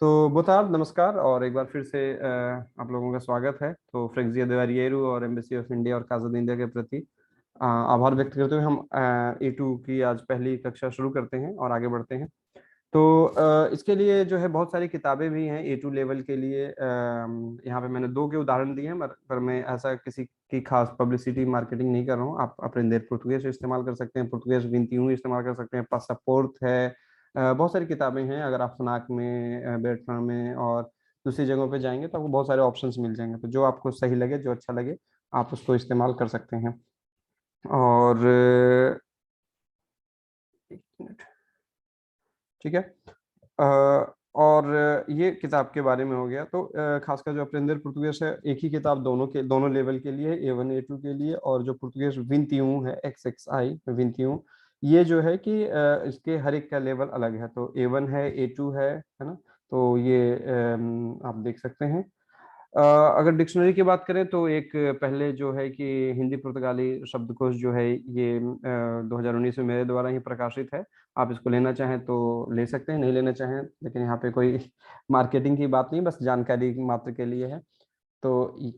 तो बोताब नमस्कार और एक बार फिर से आप लोगों का स्वागत है। तो फ्रेक्सिया दिवारिएरू और एम्बेसी ऑफ इंडिया और काज़ाद इंडिया के प्रति आभार व्यक्त करते हुए हम A2 की आज पहली कक्षा शुरू करते हैं और आगे बढ़ते हैं। तो इसके लिए जो है बहुत सारी किताबें भी हैं A2 लेवल के लिए। यहाँ पे मैंने दो के उदाहरण दिए हैं, पर मैं ऐसा किसी की खास पब्लिसिटी मार्केटिंग नहीं कर रहा हूँ। आप aprender português इस्तेमाल कर सकते हैं, português 21 इस्तेमाल कर सकते हैं, पासापोर्ट है। बहुत सारी किताबें हैं। अगर आप फनाक में, बेटना में और दूसरी जगहों पे जाएंगे तो आपको बहुत सारे ऑप्शंस मिल जाएंगे। तो जो आपको सही लगे, जो अच्छा लगे, आप उसको इस्तेमाल कर सकते हैं। और एक मिनट, ठीक है। और ये किताब के बारे में हो गया। तो खासकर जो अप्रेंदर पुर्तुगेज है, एक ही किताब दोनों लेवल के लिए, A1 A2 के लिए। और जो पुर्तुगेज 21 है, XXI 21, ये जो है कि इसके हर एक का लेवल अलग है। तो A1 है, A2 है ना। तो ये आप देख सकते हैं। अगर डिक्शनरी की बात करें तो एक पहले जो है कि हिंदी पुर्तगाली शब्दकोश जो है, ये 2019 में मेरे द्वारा ही प्रकाशित है। आप इसको लेना चाहें तो ले सकते हैं, नहीं लेना चाहें, लेकिन यहाँ पे कोई मार्केटिंग की बात नहीं, बस जानकारी मात्र के लिए है। तो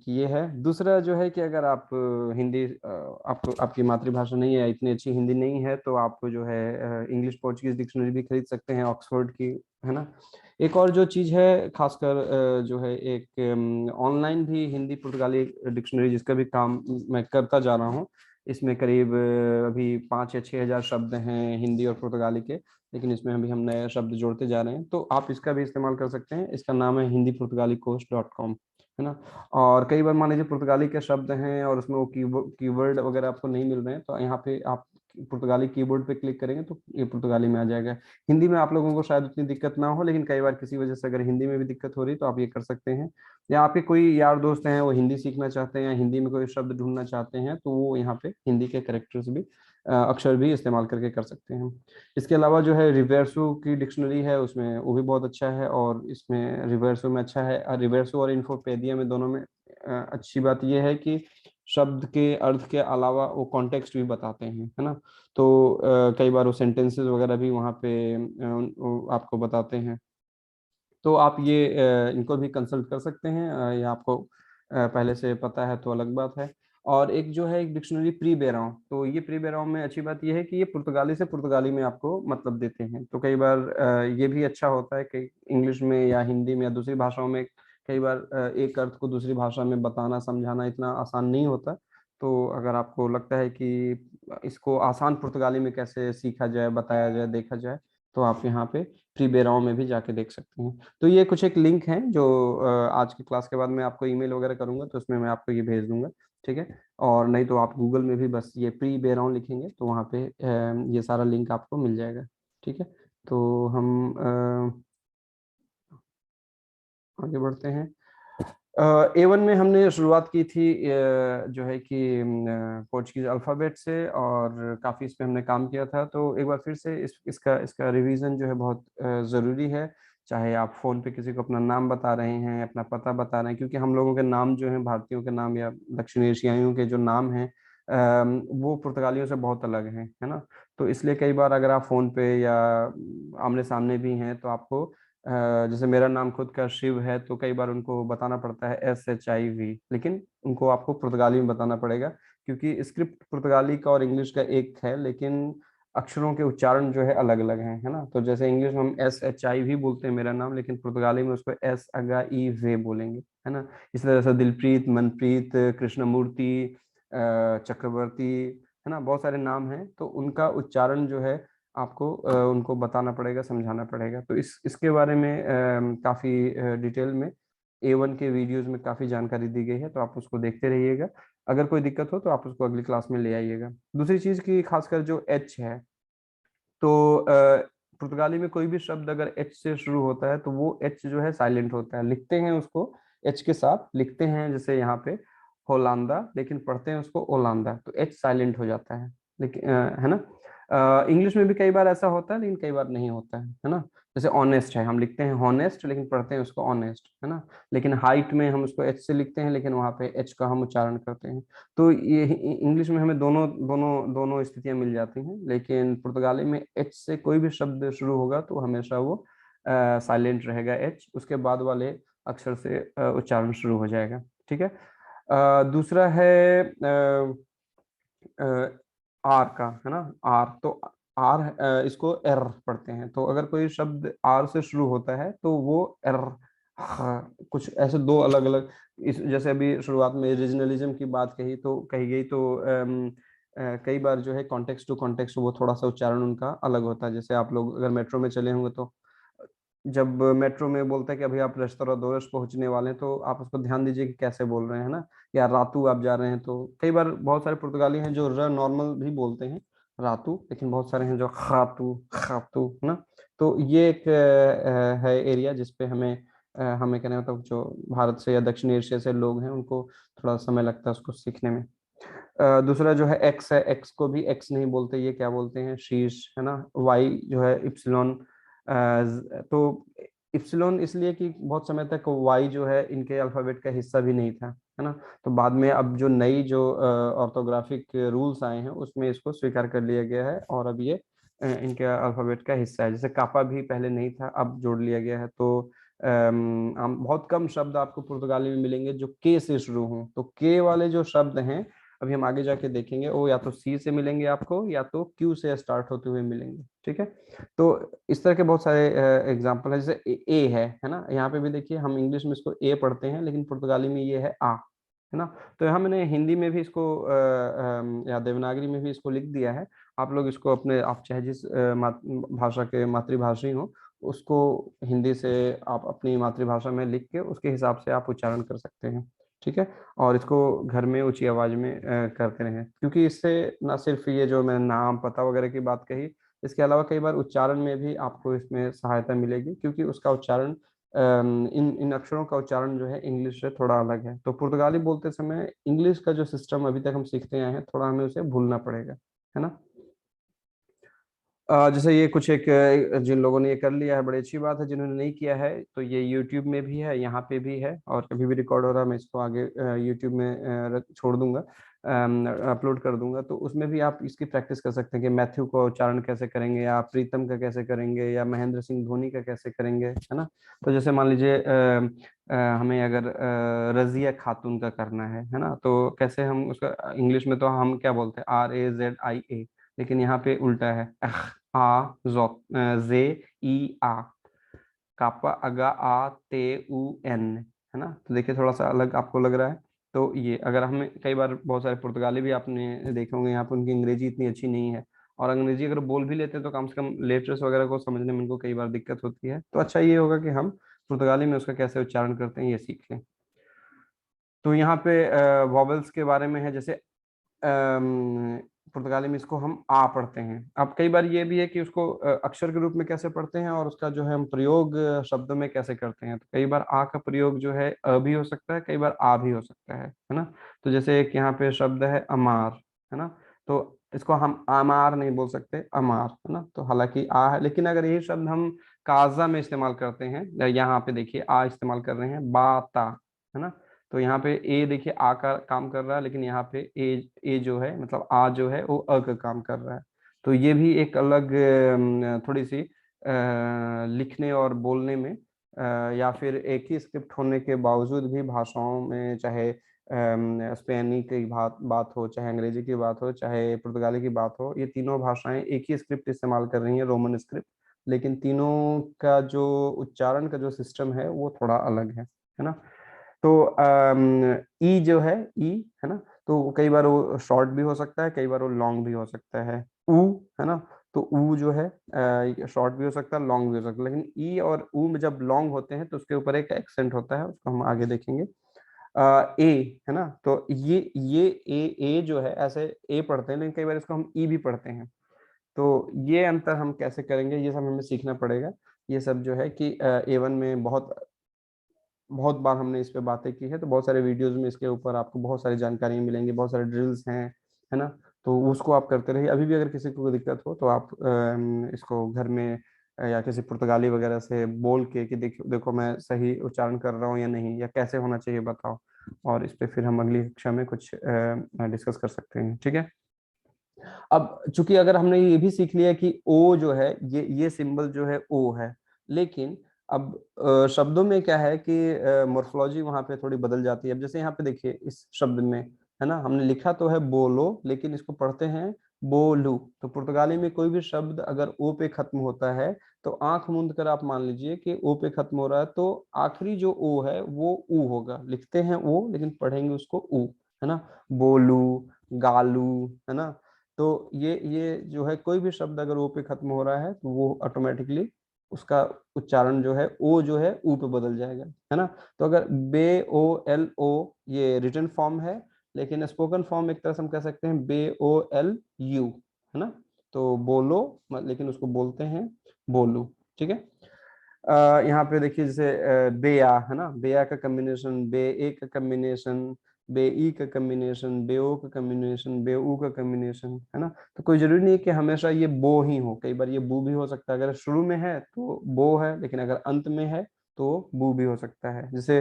ये है। दूसरा जो है कि अगर आप हिंदी, आपको आपकी मातृभाषा नहीं है, इतनी अच्छी हिंदी नहीं है, तो आपको जो है इंग्लिश पोर्चुगीज डिक्शनरी भी खरीद सकते हैं, ऑक्सफोर्ड की, है ना। एक और जो चीज़ है खासकर जो है, एक ऑनलाइन भी हिंदी पुर्तगाली डिक्शनरी, जिसका भी काम मैं करता जा रहा हूँ। इसमें करीब अभी 5 या 6 हज़ार शब्द हैं हिंदी और पुर्तगाली के, लेकिन इसमें अभी हम नए शब्द जोड़ते जा रहे हैं। तो आप इसका भी इस्तेमाल कर सकते हैं। इसका नाम है हिंदी पुर्तगाली कोर्स .com, है ना। और कई बार मान लीजिए पुर्तगाली के शब्द हैं और उसमें वो कीवर्ड वगैरह आपको नहीं मिल रहे हैं, तो यहाँ पे आप पुर्तगाली कीबोर्ड पे क्लिक करेंगे तो ये पुर्तगाली में आ जाएगा। हिंदी में आप लोगों को शायद उतनी दिक्कत ना हो, लेकिन कई बार किसी वजह से अगर हिंदी में भी दिक्कत हो रही है तो आप ये कर सकते हैं। या आपके कोई यार दोस्त हैं, वो हिंदी सीखना चाहते हैं या हिंदी में कोई शब्द ढूंढना चाहते हैं, तो वो यहाँ पे हिंदी के करेक्टर्स भी, अक्षर भी इस्तेमाल करके कर सकते हैं। इसके अलावा जो है रिवर्सो की डिक्शनरी है, उसमें वो भी बहुत अच्छा है। और इसमें रिवर्सो में अच्छा है, रिवर्सो और इन्फोपेडिया में, दोनों में अच्छी बात यह है कि शब्द के अर्थ के अलावा वो कॉन्टेक्स्ट भी बताते हैं, है ना। तो कई बार वो सेंटेंसेस वगैरह भी वहाँ पे वो आपको बताते हैं। तो आप ये इनको भी कंसल्ट कर सकते हैं, या आपको पहले से पता है तो अलग बात है। और एक जो है, एक डिक्शनरी प्री बेराउ, तो ये प्री बेराउ में अच्छी बात ये है कि ये पुर्तगाली से पुर्तगाली में आपको मतलब देते हैं। तो कई बार ये भी अच्छा होता है कि इंग्लिश में या हिंदी में या दूसरी भाषाओं में कई बार एक अर्थ को दूसरी भाषा में बताना समझाना इतना आसान नहीं होता। तो अगर आपको लगता है कि इसको आसान पुर्तगाली में कैसे सीखा जाए, बताया जाए, देखा जाए, तो आप यहाँ पे प्री बेराउ में भी जाके देख सकते हैं। तो ये कुछ एक लिंक हैं जो आज की क्लास के बाद मैं आपको ईमेल वगैरह करूंगा, तो उसमें मैं आपको ये भेज दूंगा, ठीक है। और नहीं तो आप गूगल में भी बस ये प्री बेराउन लिखेंगे तो वहाँ पे ये सारा लिंक आपको मिल जाएगा, ठीक है। तो हम आगे बढ़ते हैं। A1 में हमने शुरुआत की थी जो है कि पोर्चुगीज अल्फ़ाबेट से, और काफ़ी इस पे हमने काम किया था। तो एक बार फिर से इसका रिवीजन जो है बहुत ज़रूरी है। चाहे आप फ़ोन पे किसी को अपना नाम बता रहे हैं, अपना पता बता रहे हैं, क्योंकि हम लोगों के नाम जो हैं, भारतीयों के नाम या दक्षिण एशियाइयों के जो नाम हैं, वो पुर्तगालियों से बहुत अलग हैं, है ना। तो इसलिए कई बार अगर आप फ़ोन पे या आमने सामने भी हैं, तो आपको जैसे मेरा नाम खुद का शिव है, तो कई बार उनको बताना पड़ता है SHIV, लेकिन उनको आपको पुर्तगाली में बताना पड़ेगा, क्योंकि स्क्रिप्ट पुर्तगाली का और इंग्लिश का एक है, लेकिन अक्षरों के उच्चारण जो है अलग अलग हैं, है ना। तो जैसे इंग्लिश में हम SHIV बोलते हैं मेरा नाम, लेकिन पुर्तगाली में उसको एस अगा ई वे बोलेंगे, है ना। इस तरह से दिलप्रीत, मनप्रीत, कृष्णमूर्ति, चक्रवर्ती, है ना, बहुत सारे नाम हैं। तो उनका उच्चारण जो है आपको उनको बताना पड़ेगा, समझाना पड़ेगा। तो इसके बारे में काफ़ी डिटेल में A1 के वीडियोस में काफ़ी जानकारी दी गई है, तो आप उसको देखते रहिएगा। अगर कोई दिक्कत हो तो आप उसको अगली क्लास में ले आइएगा। दूसरी चीज़ की, खासकर जो H है, तो पुर्तगाली में कोई भी शब्द अगर H से शुरू होता है तो वो H जो है साइलेंट होता है। लिखते हैं उसको H के साथ लिखते हैं, जैसे यहाँ पे होलांदा, लेकिन पढ़ते हैं उसको ओलांदा, तो H साइलेंट हो जाता है, लेकिन है ना। इंग्लिश में भी कई बार ऐसा होता है, लेकिन कई बार नहीं होता है ना। जैसे ऑनेस्ट है, हम लिखते हैं हॉनेस्ट, लेकिन पढ़ते हैं उसको ऑनेस्ट, है ना। लेकिन हाइट में हम उसको H से लिखते हैं, लेकिन वहाँ पे H का हम उच्चारण करते हैं। तो ये इंग्लिश में हमें दोनों दोनों दोनों स्थितियां मिल जाती हैं, लेकिन पुर्तगाली में H से कोई भी शब्द शुरू होगा तो हमेशा वो साइलेंट रहेगा एच, उसके बाद वाले अक्षर से उच्चारण शुरू हो जाएगा। ठीक है। दूसरा है आर का, है ना, आर। तो आर इसको एर पढ़ते हैं। तो अगर कोई शब्द आर से शुरू होता है तो वो एर, कुछ ऐसे दो अलग अलग, इस जैसे अभी शुरुआत में रीजनलिज्म की बात कही गई, तो कई बार जो है कॉन्टेक्स्ट टू कॉन्टेक्स्ट वो थोड़ा सा उच्चारण उनका अलग होता है। जैसे आप लोग अगर मेट्रो में चले होंगे तो जब मेट्रो में बोलता है कि अभी आप रेस्तरां दोरस पहुंचने वाले हैं, तो आप उसको ध्यान दीजिए कि कैसे बोल रहे हैं ना। या रातू आप जा रहे हैं, तो कई बार बहुत सारे पुर्तगाली हैं जो र नॉर्मल भी बोलते हैं रातू, लेकिन बहुत सारे हैं जो खातू खातू, है ना। तो ये एक है एरिया जिसपे हमें कहने मतलब जो भारत से या दक्षिण एशिया से लोग हैं उनको थोड़ा समय लगता है उसको सीखने में। दूसरा जो है एक्स है, एक्स को भी एक्स नहीं बोलते, ये क्या बोलते हैं, शीर्ष, है ना। वाई जो है इप्सिलॉन। तो इप्सिलॉन इसलिए कि बहुत समय तक वाई जो है इनके अल्फाबेट का हिस्सा भी नहीं था, है ना। तो बाद में अब जो नई जो ऑर्थोग्राफिक रूल्स आए हैं उसमें इसको स्वीकार कर लिया गया है और अब ये इनके अल्फाबेट का हिस्सा है। जैसे कापा भी पहले नहीं था, अब जोड़ लिया गया है। तो बहुत कम शब्द आपको पुर्तगाली में मिलेंगे जो के से शुरू हों। तो के वाले जो शब्द हैं अभी हम आगे जाके देखेंगे, वो या तो सी से मिलेंगे आपको या तो क्यू से स्टार्ट होते हुए मिलेंगे। ठीक है। तो इस तरह के बहुत सारे एग्जाम्पल है। जैसे ए है ना। यहाँ पे भी देखिए हम इंग्लिश में इसको ए पढ़ते हैं लेकिन पुर्तगाली में ये है आ, है ना। तो यहाँ मैंने हिंदी में भी इसको या देवनागरी में भी इसको लिख दिया है। आप लोग इसको अपने, आप चाहे जिस भाषा के मातृभाषी हो उसको हिंदी से आप अपनी मातृभाषा में लिख के उसके हिसाब से आप उच्चारण कर सकते हैं। ठीक है। और इसको घर में ऊंची आवाज में करते रहें, क्योंकि इससे ना सिर्फ ये जो मैंने नाम पता वगैरह की बात कही, इसके अलावा कई बार उच्चारण में भी आपको इसमें सहायता मिलेगी, क्योंकि उसका उच्चारण इन इन अक्षरों का उच्चारण जो है इंग्लिश से थोड़ा अलग है। तो पुर्तगाली बोलते समय इंग्लिश का जो सिस्टम अभी तक हम सीखते आए हैं थोड़ा हमें उसे भूलना पड़ेगा, है ना। जैसे ये कुछ एक जिन लोगों ने ये कर लिया है बड़ी अच्छी बात है, जिन्होंने नहीं किया है तो ये YouTube में भी है, यहाँ पे भी है, और कभी भी रिकॉर्ड हो रहा है मैं इसको आगे YouTube में छोड़ दूंगा, अपलोड कर दूंगा। तो उसमें भी आप इसकी प्रैक्टिस कर सकते हैं कि मैथ्यू का उच्चारण कैसे करेंगे, या प्रीतम का कैसे करेंगे, या महेंद्र सिंह धोनी का कैसे करेंगे, है ना। तो जैसे मान लीजिए हमें अगर रजिया खातून का करना है ना, तो कैसे हम उसका इंग्लिश में तो हम क्या बोलते हैं, RAZIA, लेकिन यहाँ पे उल्टा है, आ जो जे ई आ, कापा अगा आ ते उ एन, है ना। तो देखिए थोड़ा सा अलग आपको लग रहा है। तो ये अगर हमें कई बार बहुत सारे पुर्तगाली भी आपने देखे होंगे, यहाँ पे उनकी अंग्रेजी इतनी अच्छी नहीं है, और अंग्रेजी अगर बोल भी लेते हैं तो कम से कम लेटर्स वगैरह को समझने में उनको कई बार दिक्कत होती है। तो अच्छा ये होगा कि हम पुर्तगाली में उसका कैसे उच्चारण करते हैं ये सीख लें। तो यहाँ पे वॉवेल्स के बारे में है। जैसे पुर्तगाली में इसको हम आ पढ़ते हैं। अब कई बार ये भी है कि उसको अक्षर के रूप में कैसे पढ़ते हैं और उसका जो है हम प्रयोग शब्दों में कैसे करते हैं। तो कई बार आ का प्रयोग जो है अ भी हो सकता है, कई बार आ भी हो सकता है ना। तो जैसे एक यहाँ पे शब्द है अमार, है ना। तो इसको हम अमार नहीं बोल सकते, अमार, है ना। तो हालांकि आ है, लेकिन अगर यही शब्द हम काजा में इस्तेमाल करते हैं, यहाँ पे देखिए आ इस्तेमाल कर रहे हैं, बाता, है ना। तो यहाँ पे ए देखिए आ का काम कर रहा है, लेकिन यहाँ पे ए जो है मतलब आ जो है वो अ का काम कर रहा है। तो ये भी एक अलग थोड़ी सी लिखने और बोलने में या फिर एक ही स्क्रिप्ट होने के बावजूद भी भाषाओं में, चाहे स्पेनी की बात हो, चाहे अंग्रेजी की बात हो, चाहे पुर्तगाली की बात हो, ये तीनों भाषाएं एक ही स्क्रिप्ट इस्तेमाल कर रही हैं, रोमन स्क्रिप्ट, लेकिन तीनों का जो उच्चारण का जो सिस्टम है वो थोड़ा अलग है ना। तो ई जो है, ई, है ना। तो कई बार वो शॉर्ट भी हो सकता है, कई बार वो लॉन्ग भी हो सकता है। ऊ, है ना। तो ऊ जो है शॉर्ट भी हो सकता है, लॉन्ग भी हो सकता है, लेकिन ई और ऊ में जब लॉन्ग होते हैं तो उसके ऊपर एक एक्सेंट होता है, उसको हम आगे देखेंगे। ए, है ना। तो ये ए जो है ऐसे ए पढ़ते हैं, लेकिन कई बार इसको हम ई भी पढ़ते हैं। तो ये अंतर हम कैसे करेंगे, ये सब हमें सीखना पड़ेगा। ये सब जो है कि A1 में बहुत बहुत बार हमने इस पे बातें की है, तो बहुत सारे वीडियोस में इसके ऊपर आपको बहुत सारी जानकारी मिलेंगी, बहुत सारे ड्रिल्स हैं, है ना। तो उसको आप करते रहिए। अभी भी अगर किसी को दिक्कत हो तो आप इसको घर में या किसी पुर्तगाली वगैरह से बोल के कि देखो देखो मैं सही उच्चारण कर रहा हूँ या नहीं, या कैसे होना चाहिए बताओ, और इस पे फिर हम अगली कक्षा में कुछ डिस्कस कर सकते हैं। ठीक है। अब चूंकि अगर हमने ये भी सीख लिया कि ओ जो है, ये सिंबल जो है ओ है, लेकिन अब शब्दों में क्या है कि मोर्फोलॉजी वहां पे थोड़ी बदल जाती है। अब जैसे यहाँ पे देखिए इस शब्द में, है ना, हमने लिखा तो है बोलो, लेकिन इसको पढ़ते हैं बोलू। तो पुर्तगाली में कोई भी शब्द अगर ओ पे खत्म होता है तो आंख मूंद कर आप मान लीजिए कि ओ पे खत्म हो रहा है, तो आखिरी जो ओ है वो ऊ होगा। लिखते हैं ओ लेकिन पढ़ेंगे उसको ऊ, है ना। बोलू, गालू, है ना। तो ये जो है कोई भी शब्द अगर ओ पे खत्म हो रहा है तो वो ऑटोमेटिकली उसका उच्चारण जो है ओ जो है ऊ पे बदल जाएगा, है ना। तो अगर बे ओ एल ओ ये रिटन फॉर्म है, लेकिन स्पोकन फॉर्म एक तरह से हम कह सकते हैं बे ओ एल यू, है ना। तो बोलो लेकिन उसको बोलते हैं बोलू, ठीक है। यहाँ पे देखिए जैसे बेया, है ना, बेया का कम्बिनेशन, बे ए का कम्बिनेशन, बे ई का कम्बिनेशन, बे ओ का कम्बिनेशन, बे ऊ का कम्बिनेशन, है ना। तो कोई जरूरी नहीं है कि हमेशा ये बो ही हो, कई बार ये बू भी हो सकता है। अगर शुरू में है तो बो है, लेकिन अगर अंत में है तो बू भी हो सकता है। जैसे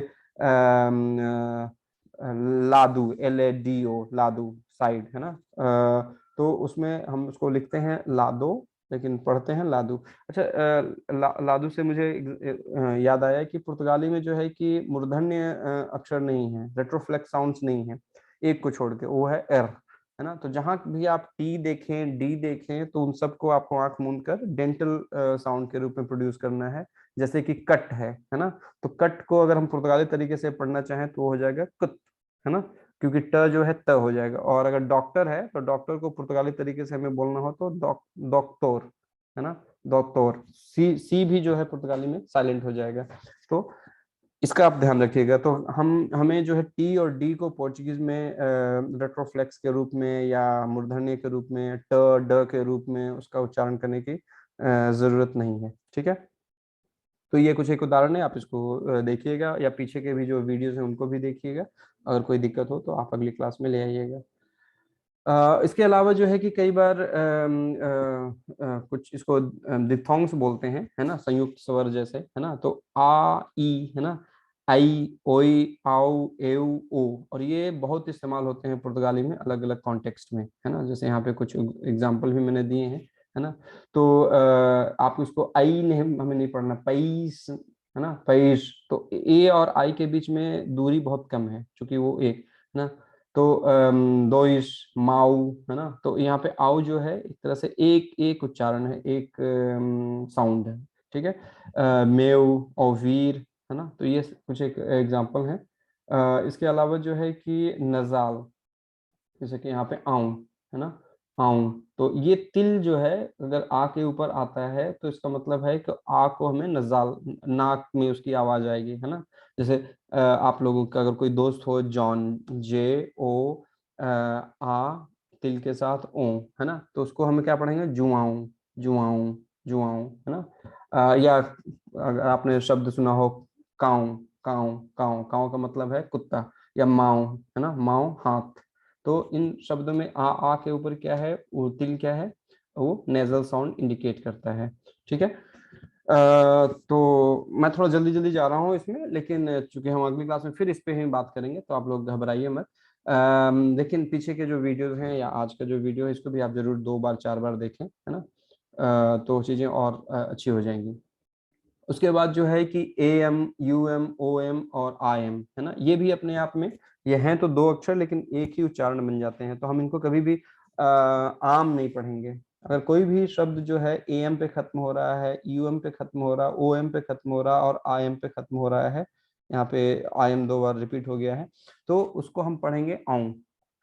लादू, एल ए डी ओ, लादू, साइड, है ना। तो उसमें हम उसको लिखते हैं लादो, लेकिन पढ़ते हैं लादू। अच्छा, लादू से मुझे याद आया कि पुर्तगाली में जो है कि मूर्धन्य अक्षर नहीं है, रेट्रोफ्लेक्स साउंड्स नहीं है, एक को छोड़ के, वो है एर, है ना। तो जहां भी आप टी देखें, डी देखें, तो उन सबको आपको आंख मूंद कर डेंटल साउंड के रूप में प्रोड्यूस करना है। जैसे कि कट है ना। तो कट को अगर हम पुर्तगाली तरीके से पढ़ना चाहें तो वो हो जाएगा कुत, है ना, क्योंकि ट जो है त हो जाएगा। और अगर डॉक्टर है तो डॉक्टर को पुर्तगाली तरीके से हमें बोलना हो तो डॉक्टोर, है ना, डॉक्टोर। सी सी भी जो है पुर्तगाली में साइलेंट हो जाएगा। तो इसका आप ध्यान रखिएगा। तो हमें जो है टी और डी को पोर्चुगीज में रेट्रोफ्लेक्स के रूप में या मूर्धन्य के रूप में, ट ड के रूप में उसका उच्चारण करने की जरूरत नहीं है, ठीक है। तो ये कुछ एक उदाहरण है, आप इसको देखिएगा, या पीछे के भी जो वीडियोस हैं उनको भी देखिएगा। अगर कोई दिक्कत हो तो आप अगली क्लास में ले आइएगा। इसके अलावा जो है कि कई बार कुछ इसको दिथोंग्स बोलते हैं, है ना, संयुक्त स्वर जैसे, है ना। तो आ ई, है ना, आई, ओई, आओ, एउ, ओ। और ये बहुत इस्तेमाल होते हैं पुर्तगाली में अलग अलग कॉन्टेक्स्ट में, है ना। जैसे यहाँ पे कुछ एग्जाम्पल भी मैंने दिए हैं, है ना। तो आप उसको आई नहीं, हमें नहीं पढ़ना, पैस, है ना, पैस। तो ए और आई के बीच में दूरी बहुत कम है, क्योंकि वो एक, है ना। तो दोइश, माऊ, है ना। तो यहाँ पे आउ जो है एक तरह से एक एक उच्चारण है, एक साउंड है, ठीक है। मेव, ओवीर, है ना। तो ये कुछ एक एग्जांपल है। इसके अलावा जो है कि नजाल, जैसे कि यहाँ पे आऊं, है ना, आऊं। तो ये तिल जो है अगर आ के ऊपर आता है तो इसका मतलब है कि आ को हमें नजाल, नाक में उसकी आवाज आएगी, है ना। जैसे आप लोगों का अगर कोई दोस्त हो जॉन, जे ओ आ, तिल के साथ ओ, है ना, तो उसको हमें क्या पढ़ेंगे, जुआऊं, जुआऊं, जुआऊं, है ना। या अगर आपने शब्द सुना हो काऊ, काऊ, काऊ, काऊ का मतलब है कुत्ता, या माऊ, है ना, माऊ हाथ। तो इन शब्दों में आ के ऊपर क्या है, वो तिल क्या है, वो नेजल साउंड इंडिकेट करता है, ठीक है। तो मैं थोड़ा जल्दी जल्दी जा रहा हूँ इसमें, लेकिन चूंकि हम अगली क्लास में फिर इस पे ही बात करेंगे तो आप लोग घबराइए मत। लेकिन पीछे के जो वीडियोस हैं या आज का जो वीडियो है इसको भी आप जरूर 2 बार 4 बार देखें, है ना। तो चीजें और अच्छी हो जाएंगी। उसके बाद जो है कि A M, U M, O M और आई एम, है ना, ये भी अपने आप में, ये हैं तो 2 अक्षर लेकिन एक ही उच्चारण बन जाते हैं। तो हम इनको कभी भी आम नहीं पढ़ेंगे। अगर कोई भी शब्द जो है ए एम पे खत्म हो रहा है, यू एम पे खत्म हो रहा है, ओ एम पे खत्म हो रहा है और आई एम पे खत्म हो रहा है, यहाँ पे आई एम 2 बार रिपीट हो गया है, तो उसको हम पढ़ेंगे आऊं,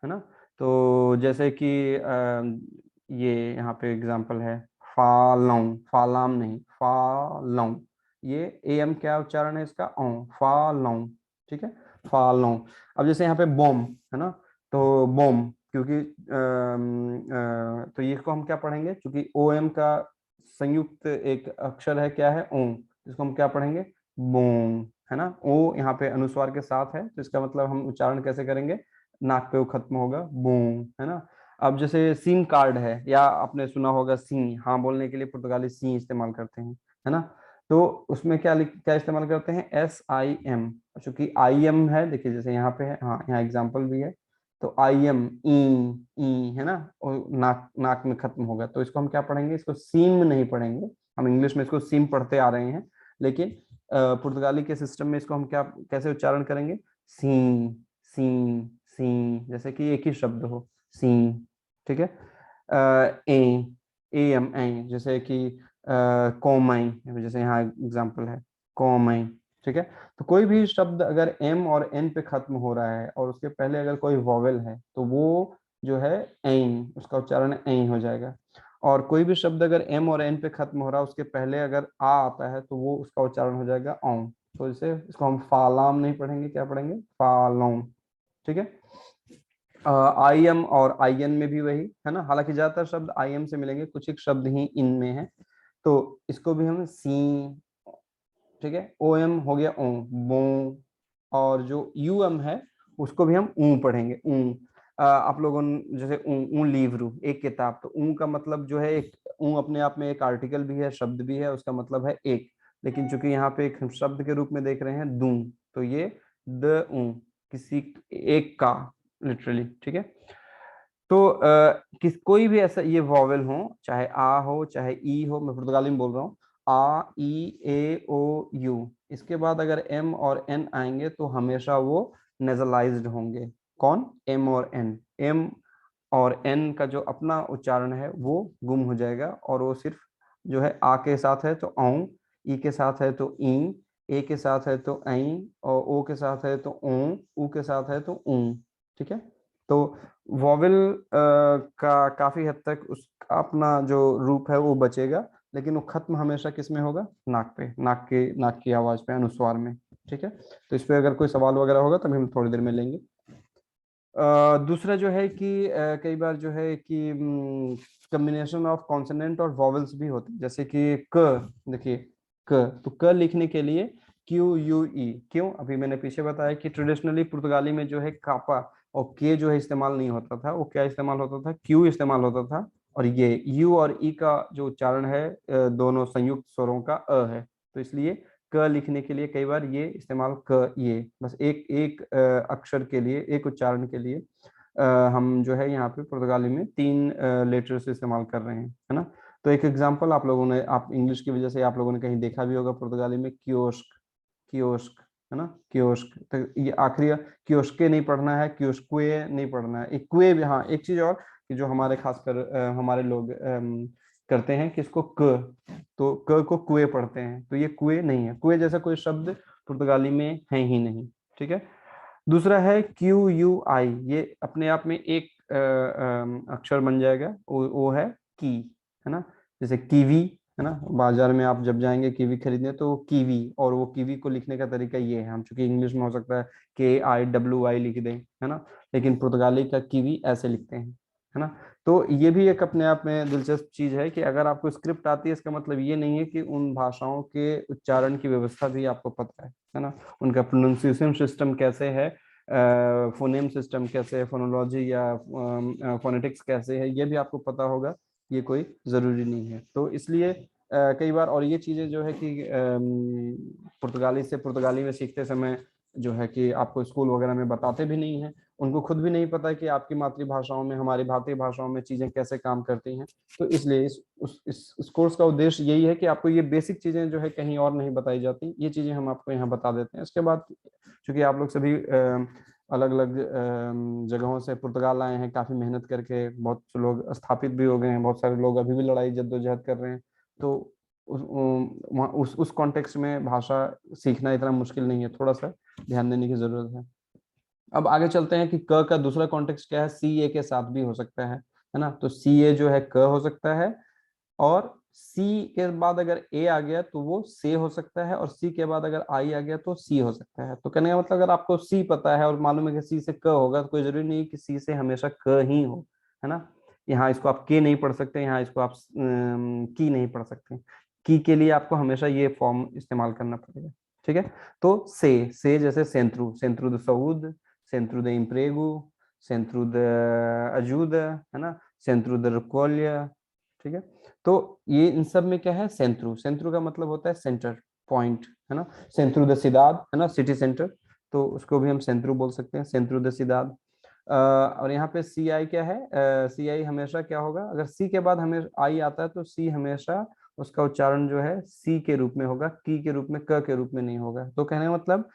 है ना। तो जैसे कि ये यहाँ पे एग्जाम्पल है, फालौं, फालाम नहीं, फालौं। ये ए एम क्या उच्चारण है इसका, औ, फालौं, ठीक है, फालौं। अब जैसे यहाँ पे बोम, है ना, तो बोम, क्योंकि तो ये को हम क्या पढ़ेंगे, क्योंकि ओ एम का संयुक्त एक अक्षर है, क्या है, ओम, इसको हम क्या पढ़ेंगे, बोम, है ना। ओ यहाँ पे अनुस्वार के साथ है, तो इसका मतलब हम उच्चारण कैसे करेंगे, नाक पे वो खत्म होगा, बोम, है ना। अब जैसे सिम कार्ड है, या आपने सुना होगा सी, हाँ बोलने के लिए पुर्तगाली सी इस्तेमाल करते हैं, है ना। तो उसमें क्या इस्तेमाल करते हैं, एस आई एम। चूंकि आई एम है, देखिए जैसे यहाँ पे है, हाँ यहाँ एग्जाम्पल भी है, तो आई एम, ई, है ना, और नाक नाक में खत्म होगा, तो इसको हम क्या पढ़ेंगे, इसको सीम नहीं पढ़ेंगे, हम इंग्लिश में इसको सीम पढ़ते आ रहे हैं, लेकिन पुर्तगाली के सिस्टम में इसको हम क्या कैसे उच्चारण करेंगे, सी सी सी, जैसे कि एक ही शब्द हो, सी, ठीक है। ए एम ए, जैसे कि कोमई, जैसे यहाँ एग्जांपल है कोमई, ठीक है। तो कोई भी शब्द अगर एम और एन पे खत्म हो रहा है और उसके पहले अगर कोई वॉवेल है तो वो जो है ऐन, उसका उच्चारण ऐन हो जाएगा। और कोई भी शब्द अगर एम और एन पे खत्म हो रहा है उसके पहले अगर आ आता है तो वो उसका उच्चारण हो जाएगा औ। तो इसे इसको हम फालाम नहीं पढ़ेंगे, क्या पढ़ेंगे, फालोम, ठीक है। आई एम और आई एन में भी वही है ना, हालांकि ज्यादातर शब्द आई एम से मिलेंगे, कुछ एक शब्द ही इन में है, तो इसको भी हम सी, ठीक है। ओ एम हो गया ओ, बो। और जो यू एम है उसको भी हम ऊ पढ़ेंगे, ऊ। आप लोगों ने जैसे ऊ लीव रू, एक किताब, तो ऊ का मतलब जो है, एक ऊ अपने आप में एक आर्टिकल भी है, शब्द भी है, उसका मतलब है एक, लेकिन चूंकि यहाँ पे एक शब्द के रूप में देख रहे हैं दू, तो ये द ऊ, किसी एक का, लिटरली, ठीक है। तो कोई भी ऐसा ये वॉवेल हो, चाहे आ हो चाहे ई हो, मैं पुर्तगाली में बोल रहा हूँ, आ ई ए ओ यू, इसके बाद अगर एम और एन आएंगे तो हमेशा वो नेजलाइज्ड होंगे। कौन, एम और एन, एम और एन का जो अपना उच्चारण है वो गुम हो जाएगा, और वो सिर्फ जो है आ के साथ है तो औ, ई के साथ है तो ई, ए के साथ है तो ऐ, और ओ के साथ है तो ओ, ऊ के साथ है तो ऊ, ठीक है। तो वॉवेल का काफी हद तक उसका अपना जो रूप है वो बचेगा, लेकिन वो खत्म हमेशा किस में होगा, नाक पे, नाक की आवाज पे, अनुस्वार में, ठीक है। तो इस पे अगर कोई सवाल वगैरह होगा तभी हम थोड़ी देर में लेंगे। दूसरा जो है कि कई बार जो है कि कॉम्बिनेशन ऑफ कॉन्सोनेंट और वॉवेल्स भी होते हैं, जैसे कि क, देखिए क, तो क लिखने के लिए क्यू यू ई, क्यों, अभी मैंने पीछे बताया कि ट्रेडिशनली पुर्तगाली में जो है कापा और के जो है इस्तेमाल नहीं होता था, वो क्या इस्तेमाल होता था, क्यू इस्तेमाल होता था, और ये यू और ई का जो उच्चारण है दोनों संयुक्त स्वरों का अ है, तो इसलिए क लिखने के लिए कई बार ये इस्तेमाल, क ये बस एक एक अक्षर के लिए, एक उच्चारण के लिए हम जो है यहाँ पे पुर्तगाली में 3 लेटर्स इस्तेमाल कर रहे हैं, है ना। तो एक एग्जांपल आप लोगों ने, आप इंग्लिश की वजह से आप लोगों ने कहीं देखा भी होगा पुर्तगाली में, कियोस्क, कियोस्क, है ना, कियोस्क, तो ये आखिरी कियोस्के नहीं पढ़ना है, कियोस्कुए नहीं पढ़ना है, एक कुए भी, हाँ एक चीज और कि जो हमारे खासकर हमारे लोग करते हैं कि इसको क, तो क को कुए पढ़ते हैं, तो ये कुए नहीं है, कुए जैसा कोई शब्द पुर्तगाली में है ही नहीं, ठीक है। दूसरा है क्यू यू आई, ये अपने आप में एक अक्षर बन जाएगा, वो है की, है ना, जैसे कीवी, है ना, बाजार में आप जब जाएंगे कीवी खरीदने तो कीवी, और वो कीवी को लिखने का तरीका ये है, हम चूंकि इंग्लिश में हो सकता है के आई डब्ल्यू आई लिख दें, है ना, लेकिन पुर्तगाली का कीवी ऐसे लिखते हैं, है ना। तो ये भी एक अपने आप में दिलचस्प चीज है कि अगर आपको स्क्रिप्ट आती है, इसका मतलब ये नहीं है कि उन भाषाओं के उच्चारण की व्यवस्था भी आपको पता है ना, उनका प्रोनाउंसिएशन सिस्टम कैसे है, फोनेम सिस्टम कैसे है, फोनोलॉजी या फोनेटिक्स कैसे है, ये भी आपको पता होगा, ये कोई जरूरी नहीं है। तो इसलिए कई बार, और ये चीजें जो है कि पुर्तगाली से पुर्तगाली में सीखते समय जो है कि आपको स्कूल वगैरह में बताते भी नहीं है, उनको खुद भी नहीं पता कि आपकी मातृभाषाओं में, हमारी भारतीय भाषाओं में चीजें कैसे काम करती हैं। तो इसलिए इस कोर्स का उद्देश्य यही है कि आपको ये बेसिक चीजें जो है कहीं और नहीं बताई जाती, ये चीजें हम आपको यहाँ बता देते हैं। इसके बाद चूंकि आप लोग सभी अलग अलग जगहों से पुर्तगाल आए हैं, काफी मेहनत करके, बहुत से लोग स्थापित भी हो गए हैं, बहुत सारे लोग अभी भी लड़ाई जद्दोजहद कर रहे हैं, तो उस कॉन्टेक्स्ट में भाषा सीखना इतना मुश्किल नहीं है, थोड़ा सा ध्यान देने की जरूरत है। अब आगे चलते हैं कि क का दूसरा कॉन्टेक्स्ट क्या है, सी ए के साथ भी हो सकता है ना, तो सी ए जो है क हो सकता है, और सी के बाद अगर ए आ गया तो वो से हो सकता है, और सी के बाद अगर आई आ गया तो सी हो सकता है। तो कहने का मतलब, अगर आपको सी पता है और मालूम है कि सी से क होगा, तो कोई जरूरी नहीं कि सी से हमेशा क ही हो, है ना। यहाँ इसको आप के नहीं पढ़ सकते, यहाँ इसको आप की नहीं पढ़ सकते, की के लिए आपको हमेशा ये फॉर्म इस्तेमाल करना पड़ेगा, ठीक है। तो से जैसे सेंट्रू, सेंट्रू द सऊद, सेंट्रू द इम्प्रेगू, सेंट्रू द अजूद, है ना, सेंट्रू द रुकोलिया, ठीक है। तो ये इन सब में क्या है, सेंट्रू, सेंट्रू का मतलब होता है सेंटर पॉइंट, है ना, सेंट्रू द सिदाद, है ना, सिटी सेंटर, तो उसको भी हम सेंट्रू बोल सकते हैं, सेंट्रू द सिदाद। और यहाँ पे सी आई क्या है, सी आई हमेशा क्या होगा, अगर सी के बाद हमें आई आता है तो सी हमेशा उसका उच्चारण जो है सी के रूप में होगा, की के रूप में, क के रूप में नहीं होगा। तो कहने का मतलब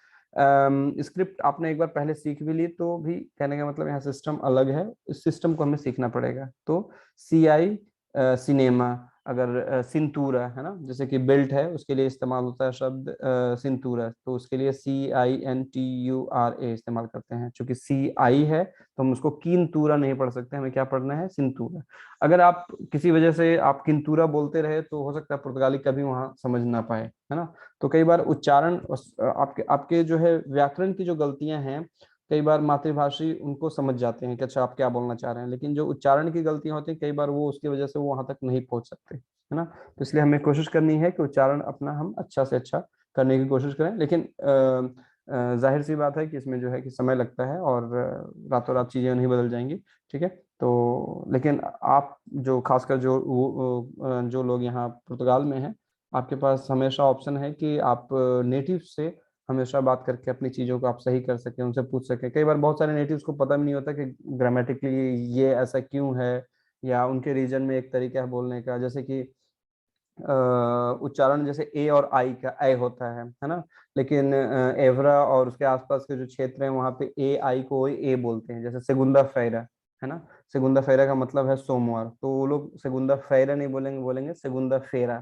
स्क्रिप्ट आपने एक बार पहले सीख भी ली तो भी कहने का मतलब यहाँ सिस्टम अलग है, इस सिस्टम को हमें सीखना पड़ेगा। तो CI सिनेमा, अगर सिंतूरा है ना, जैसे कि बेल्ट है उसके लिए इस्तेमाल होता है शब्द सिंतूरा, तो उसके लिए CINTURA इस्तेमाल करते हैं। चूंकि CI है तो हम उसको कीनतूरा नहीं पढ़ सकते, हमें क्या पढ़ना है, सिंतूरा। अगर आप किसी वजह से आप किंतूरा बोलते रहे तो हो सकता है पुर्तगाली कभी वहां समझ ना पाए, है ना। तो कई बार उच्चारण आपके आपके जो है व्याकरण की जो गलतियां हैं, कई बार मातृभाषी उनको समझ जाते हैं कि अच्छा आप क्या बोलना चाह रहे हैं, लेकिन जो उच्चारण की गलतियां होती हैं कई बार वो उसकी वजह से वो वहां तक नहीं पहुंच सकते, है ना। तो इसलिए हमें कोशिश करनी है कि उच्चारण अपना हम अच्छा से अच्छा करने की कोशिश करें, लेकिन जाहिर सी बात है कि इसमें जो है कि समय लगता है और रातों रात चीजें नहीं बदल जाएंगी, ठीक है। तो लेकिन आप जो खासकर जो लोग यहाँ पुर्तगाल में हैं, आपके पास हमेशा ऑप्शन है कि आप नेटिव से हमेशा बात करके अपनी चीज़ों को आप सही कर सकें, उनसे पूछ सकें। कई बार बहुत सारे नेटिव्स को पता भी नहीं होता कि ग्रामेटिकली ये ऐसा क्यों है, या उनके रीजन में एक तरीका है बोलने का, जैसे कि उच्चारण जैसे ए और आई का ए होता है ना, लेकिन एवरा और उसके आसपास के जो क्षेत्र हैं वहाँ पे ए आई को ए बोलते हैं, जैसे सेगुंदा फेरा, है ना। सेगुंदा फेरा का मतलब है सोमवार, तो वो लोग सेगुंदा फेरा नहीं बोलेंगे, बोलेंगे सेगुंदा फेरा,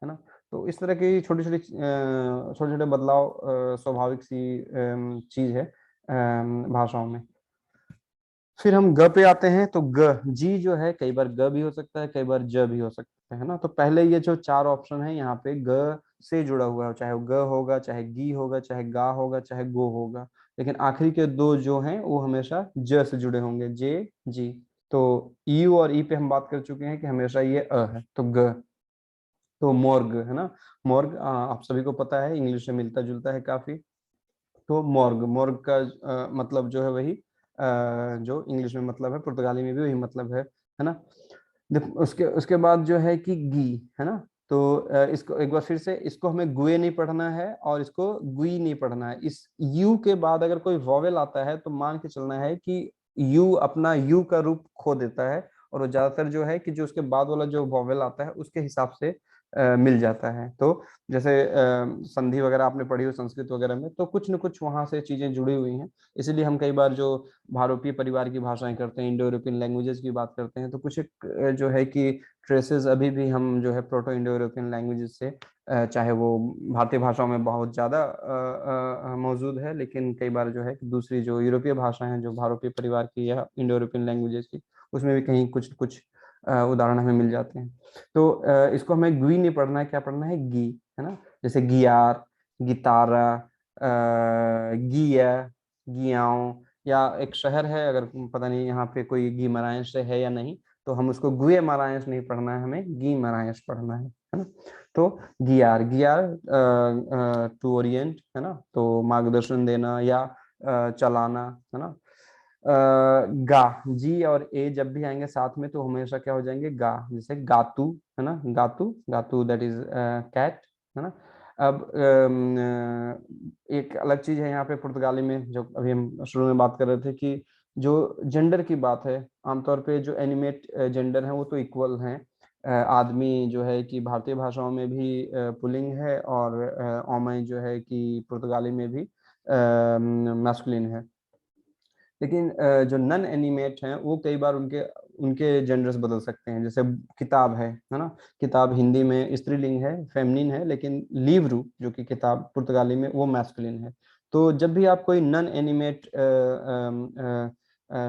है ना। तो इस तरह की छोटी छोटी छोटे छोटे बदलाव स्वाभाविक सी चीज है भाषाओं में। फिर हम ग पे आते हैं, तो ग जी जो है कई बार ग भी हो सकता है, कई बार ज भी हो सकता है ना। तो पहले ये जो चार ऑप्शन है यहाँ पे ग से जुड़ा हुआ है, चाहे वो ग होगा, चाहे गी होगा, चाहे गा होगा, चाहे गो होगा, लेकिन आखिरी के दो जो हैं वो हमेशा ज से जुड़े होंगे, जे जी। तो यू और ई पे हम बात कर चुके हैं कि हमेशा ये अ है, तो ग। तो मॉर्ग है ना, मॉर्ग आप सभी को पता है, इंग्लिश से मिलता जुलता है काफी। तो मॉर्ग, मॉर्ग का मतलब जो है वही जो इंग्लिश में मतलब है, पुर्तगाली में भी वही मतलब है ना। उसके उसके बाद जो है कि गी, है ना। तो इसको एक बार फिर से, इसको हमें गुए नहीं पढ़ना है और इसको गुई नहीं पढ़ना है। इस यू के बाद अगर कोई वॉवेल आता है तो मान के चलना है कि यू अपना यू का रूप खो देता है, और वो ज्यादातर जो है कि जो उसके बाद वाला जो वॉवेल आता है उसके हिसाब से मिल जाता है। तो जैसे संधि वगैरह आपने पढ़ी हो संस्कृत वगैरह में, तो कुछ न कुछ वहां से चीजें जुड़ी हुई हैं। इसीलिए हम कई बार जो भारतीय परिवार की भाषाएं करते हैं, इंडो यूरोपियन लैंग्वेजेस की बात करते हैं, तो कुछ एक जो है कि ट्रेसेस अभी भी हम जो है प्रोटो इंडो यूरोपियन लैंग्वेजेस से चाहे वो भारतीय भाषाओं में बहुत ज्यादा मौजूद है, लेकिन कई बार जो है कि दूसरी जो यूरोपीय भाषाएं हैं जो भारतीय परिवार की या इंडो यूरोपियन लैंग्वेजेस की, उसमें भी कहीं कुछ कुछ उदाहरण हमें मिल जाते हैं। तो इसको हमें गुई नहीं पढ़ना है, क्या पढ़ना है, गी, है ना। जैसे गियार, गितारा, गिया, गियाओं, या एक शहर है, अगर पता नहीं यहाँ पे कोई गी मरायश है या नहीं, तो हम उसको गुए मरायश नहीं पढ़ना है, हमें गी मरायश पढ़ना है ना। तो गियार, गियार टू ओरिएंट, है ना, तो मार्गदर्शन देना या चलाना, है ना। गा, जी और ए जब भी आएंगे साथ में तो हमेशा क्या हो जाएंगे, गा। जैसे गातू, है ना, गातू, गातू दैट इज कैट, है ना। अब एक अलग चीज है यहाँ पे पुर्तगाली में, जो अभी हम शुरू में बात कर रहे थे कि जो जेंडर की बात है, आमतौर पे जो एनिमेट जेंडर है वो तो इक्वल हैं। आदमी जो है कि भारतीय भाषाओं में भी पुल्लिंग है, और ओमय जो है कि पुर्तगाली में भी मैस्कुलिन है। लेकिन जो नन एनिमेट हैं वो कई बार उनके उनके जेंडर्स बदल सकते हैं। जैसे किताब है ना, किताब हिंदी में स्त्रीलिंग है, फेमिनिन है, लेकिन लीवरू जो कि किताब पुर्तगाली में वो मैस्कुलिन है। तो जब भी आप कोई नन एनिमेट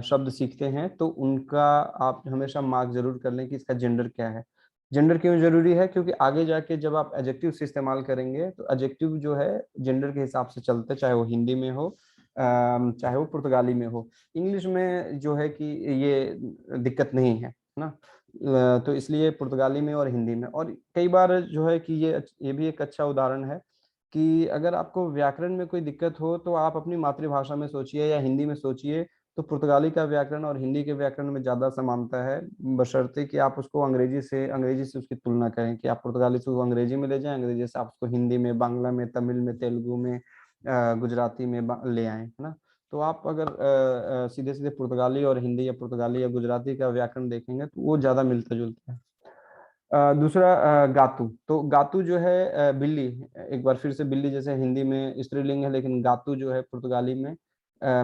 शब्द सीखते हैं तो उनका आप हमेशा मार्क जरूर कर लें कि इसका जेंडर क्या है। जेंडर क्यों जरूरी है, क्योंकि आगे जाके जब आप एडजेक्टिव से इस्तेमाल करेंगे तो एडजेक्टिव जो है जेंडर के हिसाब से चलते, चाहे वो हिंदी में हो चाहे वो पुर्तगाली में हो। इंग्लिश में जो है कि ये दिक्कत नहीं है ना। तो इसलिए पुर्तगाली में और हिंदी में, और कई बार जो है कि ये भी एक अच्छा उदाहरण है कि अगर आपको व्याकरण में कोई दिक्कत हो तो आप अपनी मातृभाषा में सोचिए या हिंदी में सोचिए, तो पुर्तगाली का व्याकरण और हिंदी के व्याकरण में ज्यादा समानता है, बशर्ते कि आप उसको अंग्रेजी से उसकी तुलना करें, कि आप पुर्तगाली से उसको अंग्रेजी में ले जाएं, अंग्रेजी से आप उसको हिंदी में, बांग्ला में, तमिल में, तेलुगु में, गुजराती में ले आए, है ना। तो आप अगर सीधे सीधे पुर्तगाली और हिंदी या पुर्तगाली या गुजराती का व्याकरण देखेंगे तो वो ज्यादा मिलता जुलता है। दूसरा गातू। तो गातू जो है बिल्ली, एक बार फिर से बिल्ली जैसे हिंदी में स्त्रीलिंग है, लेकिन गातू जो है पुर्तगाली में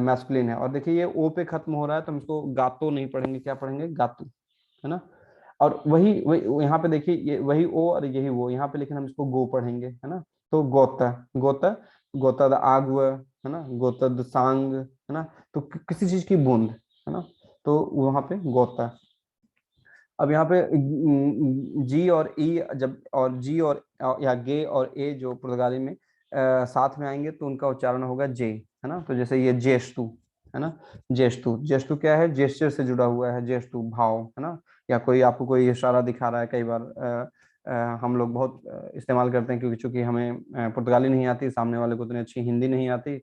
मैस्कुलिन है। और देखिए ये ओ पे खत्म हो रहा है तो हम इसको गातो नहीं पढ़ेंगे, क्या पढ़ेंगे, गातू, है ना। और वही वही यहाँ पे देखिए, ये वही ओ और यही वो यहाँ पे, लेकिन हम इसको गो पढ़ेंगे, है ना। तो गोता, गोता, गोता द आगव, है ना, गोता द सांग, है ना। तो किसी चीज की बूंद, है ना, तो वहां पे गोता। अब यहाँ पे जी और ई, जब और जी और या गे और ए जो पुर्तगाली में साथ में आएंगे तो उनका उच्चारण होगा जे, है ना। तो जैसे ये जेस्तु, है ना, जेस्तु, जेस्तु क्या है, जेस्चर से जुड़ा हुआ है, जेस्तु भाव, है ना। या कोई आपको कोई इशारा दिखा रहा है, कई बार हम लोग बहुत इस्तेमाल करते हैं, क्योंकि चूंकि हमें पुर्तगाली नहीं आती, सामने वाले को उतनी अच्छी हिंदी नहीं आती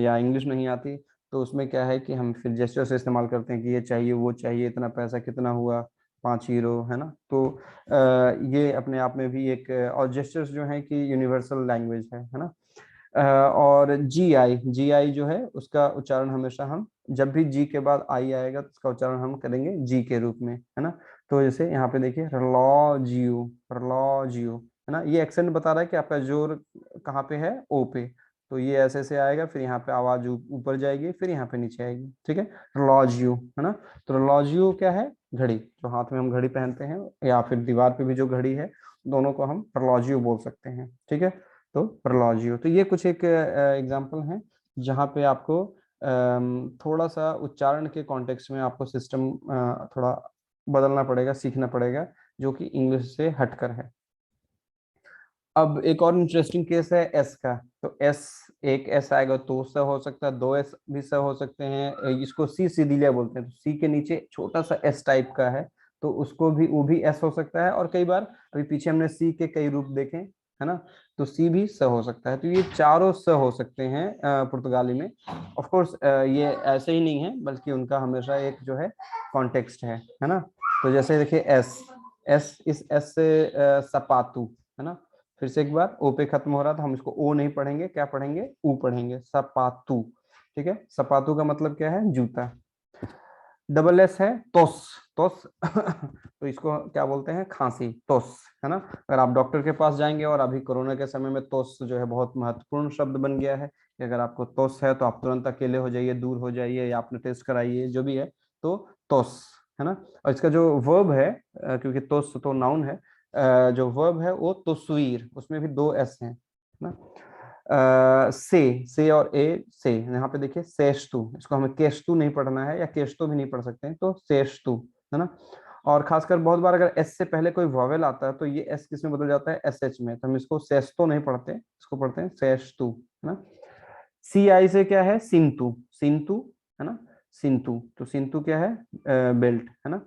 या इंग्लिश नहीं आती, तो उसमें क्या है कि हम फिर जेस्चर से इस्तेमाल करते हैं कि ये चाहिए, वो चाहिए, इतना पैसा कितना हुआ, 5 यूरो, है ना। तो ये अपने आप में भी एक, और जेस्चर्स जो है कि यूनिवर्सल लैंग्वेज है ना। और जी आई जो है उसका उच्चारण हमेशा हम, जब भी जी के बाद आई आएगा तो उसका उच्चारण हम करेंगे जी के रूप में, है ना। तो जैसे यहाँ पे देखिए रलॉजियो, रलॉजियो, है ना। ये एक्सेंट बता रहा है कि आपका जोर कहाँ पे है, ओ पे। तो ये ऐसे ऐसे आएगा, फिर यहाँ पे आवाज ऊपर जाएगी, फिर यहाँ पे नीचे आएगी, ठीक है। रलॉजियो, है ना। तो रलॉजियो क्या है, घड़ी, जो हाथ में हम घड़ी पहनते हैं, या फिर दीवार पे भी जो घड़ी है, दोनों को हम रलॉजियो बोल सकते हैं, ठीक है। तो प्रलॉजियो, तो ये कुछ एक एग्जाम्पल हैं जहाँ पे आपको थोड़ा सा उच्चारण के कॉन्टेक्स्ट में आपको सिस्टम थोड़ा बदलना पड़ेगा, सीखना पड़ेगा, जो कि इंग्लिश से हटकर है। अब एक और इंटरेस्टिंग केस है एस का। तो एस, एक एस आएगा तो स हो सकता है, दो एस भी स हो सकते हैं, इसको सी सीधिलिया बोलते हैं। तो सी के नीचे छोटा सा एस टाइप का है, तो उसको भी, वो भी एस हो सकता है। और कई बार अभी पीछे हमने सी के कई रूप देखे, है ना, तो सी भी स हो सकता है। तो ये चारों स हो सकते हैं पुर्तगाली में। ऑफ कोर्स ये ऐसे ही नहीं है, बल्कि उनका हमेशा एक जो है कॉन्टेक्स्ट है ना। तो जैसे देखिए एस, एस, इस एस से सपातू, है ना। फिर से एक बार, ओ पे खत्म हो रहा था, हम इसको ओ नहीं पढ़ेंगे, क्या पढ़ेंगे, ऊ पढ़ेंगे, सपातू, ठीक है। सपातू का मतलब क्या है, जूता। डबल एस है तोस, तोस तो इसको क्या बोलते हैं, खांसी, तोस, है ना। अगर आप डॉक्टर के पास जाएंगे, और अभी कोरोना के समय में तोस जो है बहुत महत्वपूर्ण शब्द बन गया है, कि अगर आपको तोस है तो आप तुरंत अकेले हो जाइए, दूर हो जाइए, या आपने टेस्ट कराइए, जो भी है, तो तोस, है ना। और इसका जो वर्ब है, क्योंकि तोस तो नाउन है, जो वर्ब है वो तस्वीर, उसमें भी दो एस हैं, है ना। से और ए से, यहाँ पे देखिए सेस्तु, इसको हमें केस्तु नहीं पढ़ना है, या केस्तु भी नहीं पढ़ सकते हैं, तो सेस्तु, है ना। और खासकर बहुत बार अगर एस से पहले कोई वॉवेल आता है तो ये एस किस में बदल जाता है, एस एच में, तो हम इसको सेस्तो नहीं पढ़ते, इसको पढ़ते हैं सेस्तु, है ना। सी आई से क्या है, सिंतु, सिंतु, है ना, सिंतु। तो सिंतु क्या है, बेल्ट, है ना।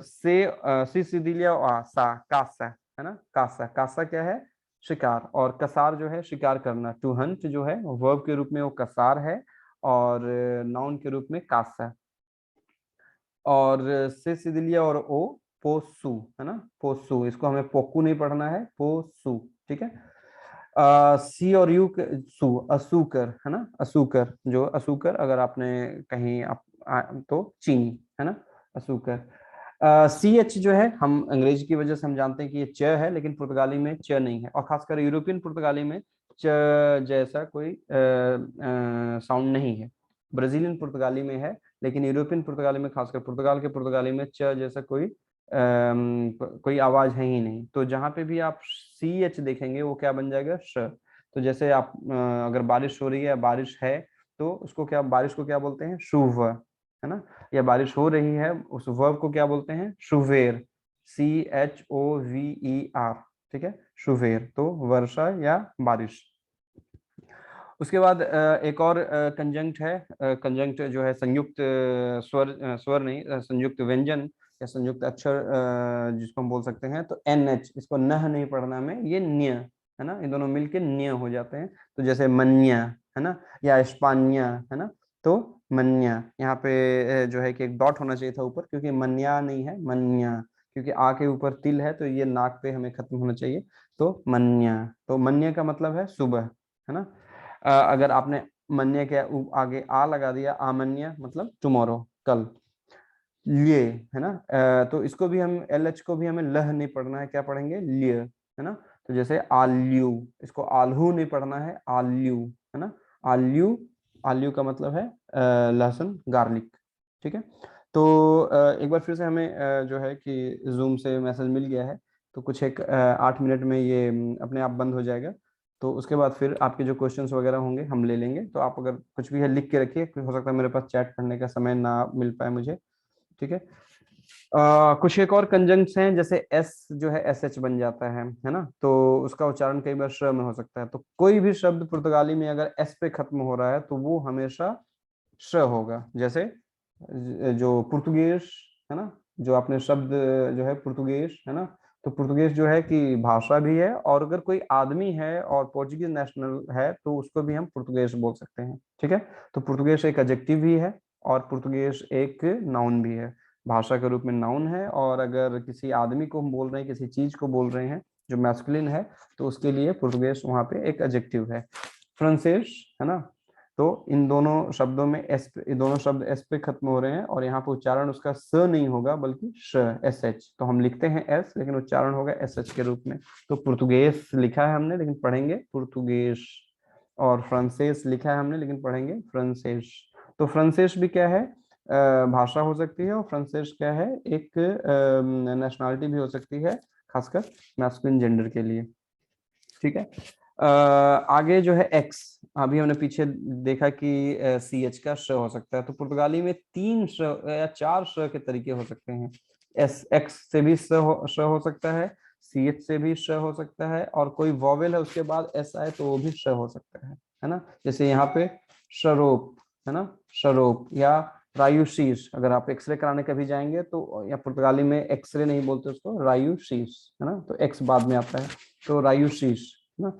सी सीधिलिया आ सा, कासा, है ना, कासा, कासा क्या है, शिकार। और कसार जो है शिकार करना, टू हंट जो है वर्ब के रूप में वो कसार है, और नाउन के रूप में कासा। और से सीधिलिया और ओ, पोसु, है ना, पोसु, इसको हमें पोकू नहीं पढ़ना है, पोसु, ठीक है। सी और यू, सु, असुकर, है ना, असुकर, जो असुकर अगर आपने कहीं तो चीनी, है ना, असुकर। सी एच जो है, हम अंग्रेजी की वजह से हम जानते हैं कि ये च है, लेकिन पुर्तगाली में च नहीं है, और खासकर यूरोपियन पुर्तगाली में च जैसा कोई साउंड नहीं है। ब्राजीलियन पुर्तगाली में है, लेकिन यूरोपियन पुर्तगाली में, खासकर पुर्तगाल के पुर्तगाली में च जैसा कोई आवाज है ही नहीं। तो जहां पे भी आप सी एच देखेंगे वो क्या बन जाएगा, श। तो जैसे आप अगर बारिश हो रही है, बारिश है, तो उसको क्या, बारिश को क्या बोलते हैं, शुभ, है ना। या बारिश हो रही है, उस वर्ब को क्या बोलते हैं, शुवेर, CHOVER, ठीक है, शुवेर, तो वर्षा या बारिश। उसके बाद एक और कंजंक्ट है, कंजंक्ट जो है संयुक्त स्वर नहीं, संयुक्त व्यंजन या संयुक्त अक्षर जिसको हम बोल सकते हैं, तो NH, इसको नह नहीं पढ़ना में, ये न्य, है ना, ये दोनों मिलके न्य हो जाते हैं। तो जैसे मन्या, है ना, या स्पान्या, है ना। तो मन्या, यहाँ पे जो है कि एक डॉट होना चाहिए था ऊपर, क्योंकि मन्या नहीं है, मन्या, क्योंकि आ के ऊपर तिल है, तो ये नाक पे हमें खत्म होना चाहिए। तो मन्या, तो मन्या का मतलब है सुबह, है ना। अगर आपने मन्य के आगे आ लगा दिया, आमन्य मतलब टुमारो, कल। लिए, है ना। तो इसको भी हम LH को भी हमें लह नहीं पढ़ना है, क्या पढ़ेंगे, लिए, है ना। तो जैसे आल्यू, इसको आल्हू नहीं पढ़ना है, आल्यू, है ना। आल्यू, आल्यू का मतलब है लहसुन, गार्लिक, ठीक है। तो एक बार फिर से हमें जो है कि जूम से मैसेज मिल गया है, तो कुछ एक 8 मिनट में ये अपने आप बंद हो जाएगा। तो उसके बाद फिर आपके जो क्वेश्चंस वगैरह होंगे हम ले लेंगे। तो आप अगर कुछ भी है लिख के रखिए, हो सकता है मेरे पास चैट करने का समय ना मिल पाए मुझे, ठीक है। कुछ एक और कंजंक्ट्स हैं, जैसे एस जो है एस एच बन जाता है ना। तो उसका उच्चारण कई बार श में हो सकता है। तो कोई भी शब्द पुर्तगाली में अगर एस पे खत्म हो रहा है तो वो हमेशा श होगा। जैसे जो पुर्तगीज है ना, जो आपने शब्द जो है पुर्तगीज, है ना। तो पुर्तगीज जो है कि भाषा भी है, और अगर कोई आदमी है और पोर्चुगीज नेशनल है तो उसको भी हम पुर्तगीज बोल सकते हैं, ठीक है। तो पुर्तगीज एक एडजेक्टिव भी है और पुर्तगीज एक नाउन भी है, भाषा के रूप में नाउन है। और अगर किसी आदमी को हम बोल रहे हैं, किसी चीज को बोल रहे हैं जो मैस्कुलिन है, तो उसके लिए पुर्तगीज वहां पे एक एडजेक्टिव है। फ्रांसेस, है ना। तो इन दोनों शब्दों में एस पे, ये दोनों शब्द एस पे खत्म हो रहे हैं, और यहाँ पे उच्चारण उसका स नहीं होगा बल्कि श, एस एच। तो हम लिखते हैं एस लेकिन उच्चारण होगा एस एच के रूप में। तो पुर्तगेस लिखा है हमने लेकिन पढ़ेंगे पुर्तगेश, और फ्रांसेस लिखा है हमने लेकिन पढ़ेंगे फ्रांसेस। तो फ्रांसेस भी क्या है, भाषा हो सकती है, और फ्रांसेस क्या है, एक नेशनलिटी भी हो सकती है, खासकर मैस्कुलिन जेंडर के लिए, ठीक है। आगे जो है एक्स, अभी हमने पीछे देखा कि सी एच का श हो सकता है। तो पुर्तगाली में 3 श या 4 श के तरीके हो सकते हैं। एस एक्स से भी श हो सकता है, सी एच से भी श हो सकता है, और कोई वॉवेल है उसके बाद एस आए तो वो भी श हो सकता है ना। जैसे यहाँ पे शरोप, है ना, शरोप, या रायुशीश। अगर आप एक्सरे कराने कभी जाएंगे तो, या पुर्तगाली में एक्सरे नहीं बोलते उसको, रायुशीश, है ना। तो एक्स बाद में आता है, तो रायुशीश ना।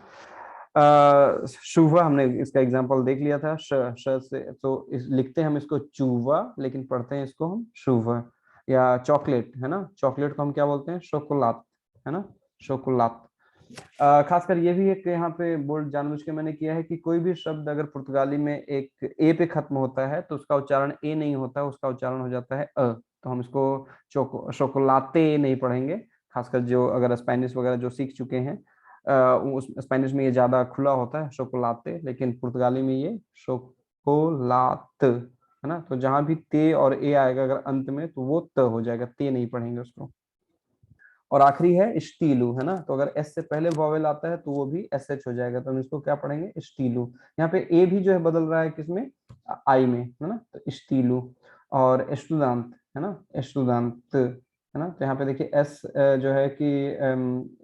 शुवा हमने इसका एग्जांपल देख लिया था, श से। तो लिखते हैं हम इसको चूवा लेकिन पढ़ते हैं इसको हम शुवा। या चॉकलेट, है ना, चॉकलेट को हम क्या बोलते हैं, शोकोलात, है ना, शोकोलात। खासकर ये भी एक यहाँ पे बोल्ड जानबूझ के मैंने किया है कि कोई भी शब्द अगर पुर्तगाली में एक ए पे खत्म होता है तो उसका उच्चारण ए नहीं होता, उसका उच्चारण हो जाता है अ। तो हम इसको शोकोलाते नहीं पढ़ेंगे। खासकर जो अगर स्पेनिश वगैरह जो सीख चुके हैं, उस स्पेनिश में ये ज्यादा खुला होता है शोकोलाते, लेकिन पुर्तगाली में ये शोकोलात, है ना। तो जहां भी ते और ए आएगा अगर अंत में तो वो त हो जाएगा, ते नहीं पढ़ेंगे उसको। और आखिरी है स्टीलू, है ना। तो अगर एस से पहले वॉवेल आता है तो वो भी एस एच हो जाएगा, तो हम इसको क्या पढ़ेंगे, स्टीलू। यहाँ पे ए भी जो है बदल रहा है किसमें, आई में, है ना। तो स्टीलू। और एस्टुदांत, है ना, एस्टुदांत, है ना। तो यहाँ पे देखिए एस जो है कि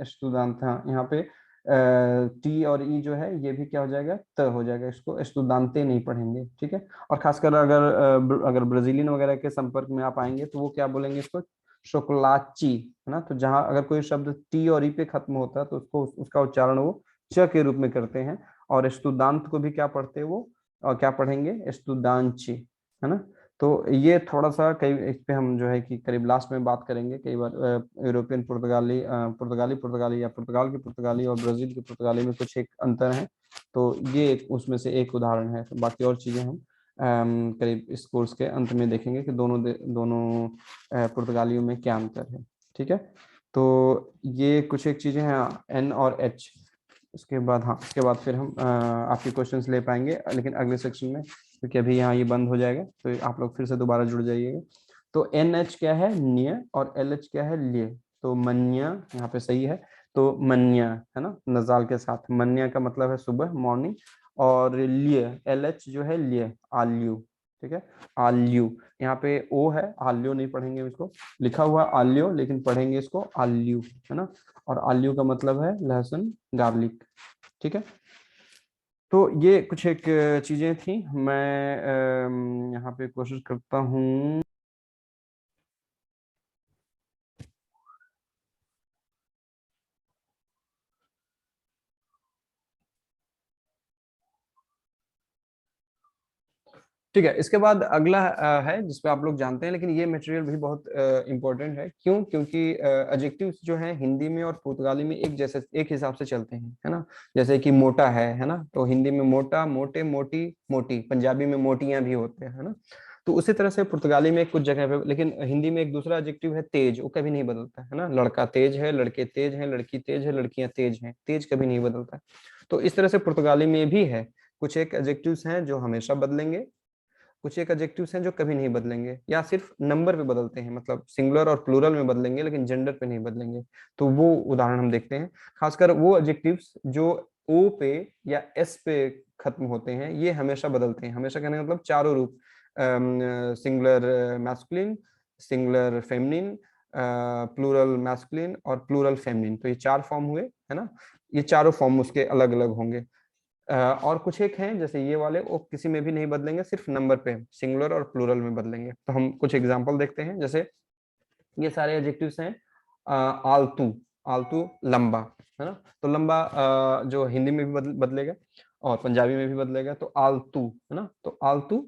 एस्टुदांत, हाँ, यहाँ पे टी और ई जो है ये भी क्या हो जाएगा, त हो जाएगा, इसको एस्टुदांते नहीं पढ़ेंगे, ठीक है। और खासकर अगर अगर ब्राजीलियन वगैरह के संपर्क में आप आएंगे तो वो क्या बोलेंगे इसको, शोकोलाची, है ना। तो जहां अगर कोई शब्द टी और ई पे खत्म होता है तो उसको उसका उच्चारण वो च के रूप में करते हैं। और स्तुदांत को भी क्या पढ़ते हैं वो, और क्या पढ़ेंगे, स्तुदांची, है ना। तो ये थोड़ा सा कई इस पे हम जो है कि करीब लास्ट में बात करेंगे। कई बार यूरोपियन पुर्तगाली, पुर्तगाली या पुर्तगाल की पुर्तगाली और ब्राजील की पुर्तगाली में कुछ एक अंतर है। तो ये उसमें से एक उदाहरण है। तो बाकी और चीजें हम करीब इस कोर्स के अंत में देखेंगे कि दोनों पुर्तगालियों में क्या अंतर है, ठीक है। तो ये कुछ एक चीजें हैं, एन और एच। उसके बाद, हाँ, उसके बाद फिर हम आपके क्वेश्चंस ले पाएंगे, लेकिन अगले सेक्शन में, क्योंकि अभी यहाँ ये बंद हो जाएगा तो आप लोग फिर से दोबारा जुड़ जाइएगा। तो एन एच क्या है, न्य, और एल एच क्या है, लिए। तो मन्या यहाँ पे सही है। तो मन्या, है ना, नजाल के साथ, मन्या का मतलब है सुबह, मॉर्निंग। और लिए, एल एच जो है लिए, आल्यू, ठीक है, आल्यू। यहाँ पे ओ है, आल्यो नहीं पढ़ेंगे इसको, लिखा हुआ आल्यो लेकिन पढ़ेंगे इसको आल्यू, है ना। और आल्यू का मतलब है लहसुन, गार्लिक, ठीक है। तो ये कुछ एक चीजें थी। मैं यहाँ पे कोशिश करता हूँ। ठीक है, इसके बाद अगला है जिसपे आप लोग जानते हैं, लेकिन ये मटेरियल भी बहुत इंपॉर्टेंट है। क्यों, क्योंकि एडजेक्टिव्स जो है हिंदी में और पुर्तगाली में एक जैसे, एक हिसाब से चलते हैं, है ना। जैसे कि मोटा है ना, तो हिंदी में मोटा, मोटे, मोटी, मोटी, पंजाबी में मोटियां भी होते हैं, है ना। तो उसी तरह से पुर्तगाली में कुछ जगह पे, लेकिन हिंदी में एक दूसरा एडजेक्टिव है तेज, वो कभी नहीं बदलता है ना। लड़का तेज है, लड़के तेज हैं, लड़की तेज है, लड़कियां तेज हैं, तेज कभी नहीं बदलता है। तो इस तरह से पुर्तगाली में भी है, कुछ एक एडजेक्टिव्स हैं जो हमेशा बदलेंगे, कुछ एक एडजेक्टिव्स हैं जो कभी नहीं बदलेंगे, या सिर्फ नंबर पे बदलते हैं, मतलब सिंगुलर और प्लूरल में बदलेंगे लेकिन जेंडर पे नहीं बदलेंगे। तो वो उदाहरण हम देखते हैं, खासकर वो एडजेक्टिव्स जो ओ पे या एस पे खत्म होते हैं, ये हमेशा बदलते हैं। हमेशा कहने का मतलब चारों रूप, singular masculine, singular feminine, plural masculine और प्लूरल फेमिनिन, तो ये 4 फॉर्म हुए, है ना। ये चारों फॉर्म उसके अलग अलग होंगे। और कुछ एक हैं जैसे ये वाले, वो किसी में भी नहीं बदलेंगे, सिर्फ नंबर पे सिंगुलर और प्लूरल में बदलेंगे। तो हम कुछ एग्जांपल देखते हैं, जैसे ये सारे एडजेक्टिव्स हैं। आलतू, आलतू लंबा, है ना। तो लंबा जो हिंदी में भी बदलेगा और पंजाबी में भी बदलेगा, तो आलतू, है ना। तो आलतू,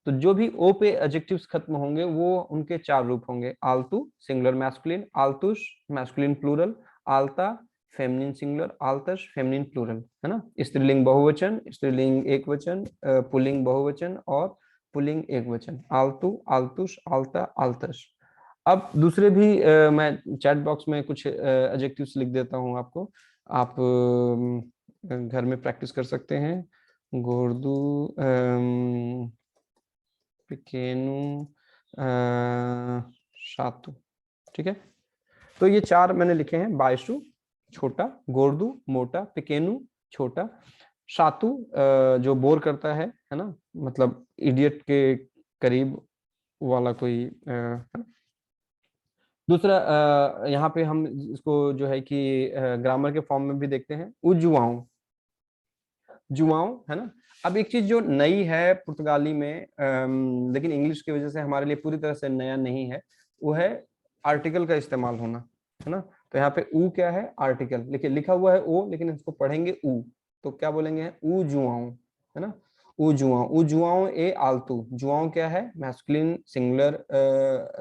तो जो भी ओ पे एडजेक्टिव्स खत्म होंगे वो उनके 4 रूप होंगे। आलतू सिंगुलर मैस्कुलिन, आलतुश मैस्कुलिन प्लूरल, आलता फेमिनिन सिंगुलर, आलतश फेमिनिन प्लूरल, है ना। स्त्रीलिंग बहुवचन, स्त्रीलिंग एकवचन, पुल्लिंग बहुवचन और पुल्लिंग एकवचन, आलतू, आलतुश, आलता, आलतश। अब दूसरे भी मैं चैट बॉक्स में कुछ एडजेक्टिव्स लिख देता हूँ आपको, आप घर में प्रैक्टिस कर सकते हैं। गोर्दू, पिकेनु, शातु, ठीक है। तो ये 4 मैंने लिखे हैं, बायशु छोटा, गोर्दू मोटा, पिकेनु छोटा, शातु जो बोर करता है ना, मतलब इडियट के करीब वाला कोई, है ना। दूसरा यहाँ पे हम इसको जो है कि ग्रामर के फॉर्म में भी देखते हैं, उजुआओ, जुआओ, है ना। अब एक चीज जो नई है पुर्तगाली में, लेकिन इंग्लिश की वजह से हमारे लिए पूरी तरह से नया नहीं है, वो है आर्टिकल का इस्तेमाल होना, है ना। तो यहाँ पे ऊ क्या है, आर्टिकल, लेकिन लिखा हुआ है ओ, लेकिन इसको पढ़ेंगे ऊ, तो क्या बोलेंगे, ऊ जुआओ, है ना। ऊ जुआओ, ऊ जुआओ ए आलतू, जुआओ क्या है, मैस्कुलिन सिंगुलर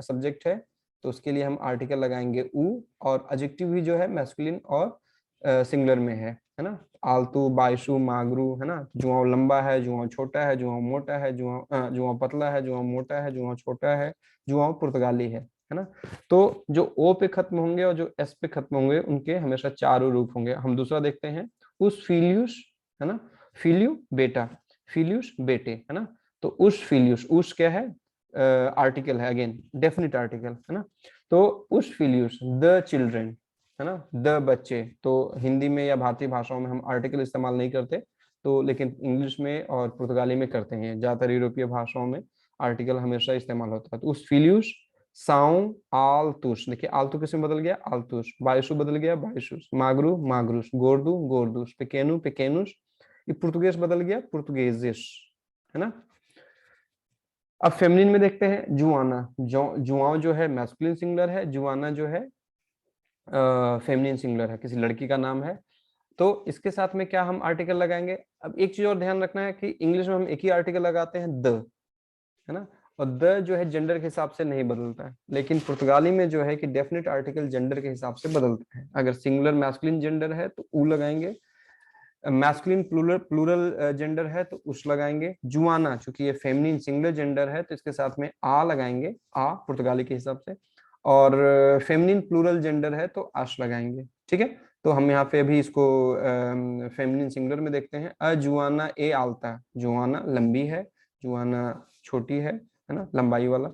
सब्जेक्ट है, तो उसके लिए हम आर्टिकल लगाएंगे ऊ, और एडजेक्टिव भी जो है मैस्कुलिन और सिंगुलर में है ना। आलतू, बायशु, मागरू, है ना। जुआओ लंबा है, जुआओ छोटा है, जुआओ मोटा है, जुआओ पतला है, जुआओ मोटा है, जुआओ छोटा है, जुआओ पुर्तगाली है ना। तो जो ओ पे खत्म होंगे और जो एस पे खत्म होंगे उनके हमेशा 4 रूप होंगे। हम दूसरा देखते हैं, उस फिलियुस, है ना। फिलियू बेटा, फिलियुस बेटे, है ना। तो उस फिलियुस, उस क्या है, आर्टिकल है, अगेन डेफिनिट आर्टिकल, है ना। तो उस फिलियुस द चिल्ड्रेन, है ना, द बच्चे। तो हिंदी में या भारतीय भाषाओं में हम आर्टिकल इस्तेमाल नहीं करते, तो लेकिन इंग्लिश में और पुर्तगाली में करते हैं, ज्यादातर यूरोपीय भाषाओं में आर्टिकल हमेशा इस्तेमाल होता है। तो उस फिलियुस साउ आलतुस, देखिए आलतू किसमें बदल गया, आलतुस, बायशु बदल गया, बायशुस, मागरू मागरुस, गोर्दू गोर्दुस, पेकेनु पेकेनुस, ये पुर्तगेज बदल गया, पुर्तगेजिस, है ना। अब फेमिनिन में देखते हैं, जुआना, जुआओ जो है मैस्कुलिन सिंगुलर है, जुआना जो है फेमिनिन सिंगुलर है, किसी लड़की का नाम है। तो इसके साथ में क्या हम आर्टिकल लगाएंगे। अब एक चीज और ध्यान रखना है कि इंग्लिश में हम एक ही आर्टिकल लगाते हैं, द, है ना। और द जो है जेंडर के हिसाब से नहीं बदलता है, लेकिन पुर्तगाली में जो है कि डेफिनेट आर्टिकल जेंडर के हिसाब से बदलता है। अगर सिंगुलर मैस्कुलिन जेंडर है तो ऊ लगाएंगे, मैस्कुलिन प्लूरल प्लूरल जेंडर है तो उस लगाएंगे। जुआना चूंकि ये फेमिनिन सिंगुलर जेंडर है तो इसके साथ में आ लगाएंगे, आ पुर्तगाली के हिसाब से। और फेमिनिन प्लूरल जेंडर है तो आश लगाएंगे, ठीक है। तो हम यहाँ पे अभी इसको फेमिनिन सिंगुलर में देखते हैं, अजुआना ए आलता, जुआना लंबी है, जुआना छोटी है ना, लंबाई वाला।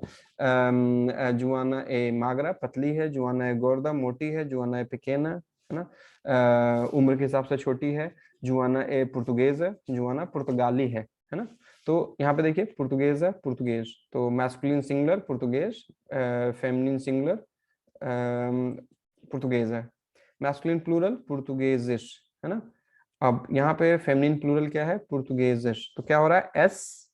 जुआना ए मागरा पतली है, जुआना ए गोर्दा मोटी है, जुआना ए पेकेना, है ना, उम्र के हिसाब से छोटी है। जुआना ए पुर्तगेज है, जुआना पुर्तगाली है ना। तो यहाँ पे देखिए पुर्तगेज है, पुर्तगेज, तो masculine singular Portuguese, feminine singular Portuguese है, मैस्कुलिन प्लूरल पुर्तगेजिश, है ना। अब यहाँ पे फेमिनिन प्लूरल क्या है, पुर्तगेजिश, तो क्या हो रहा है, S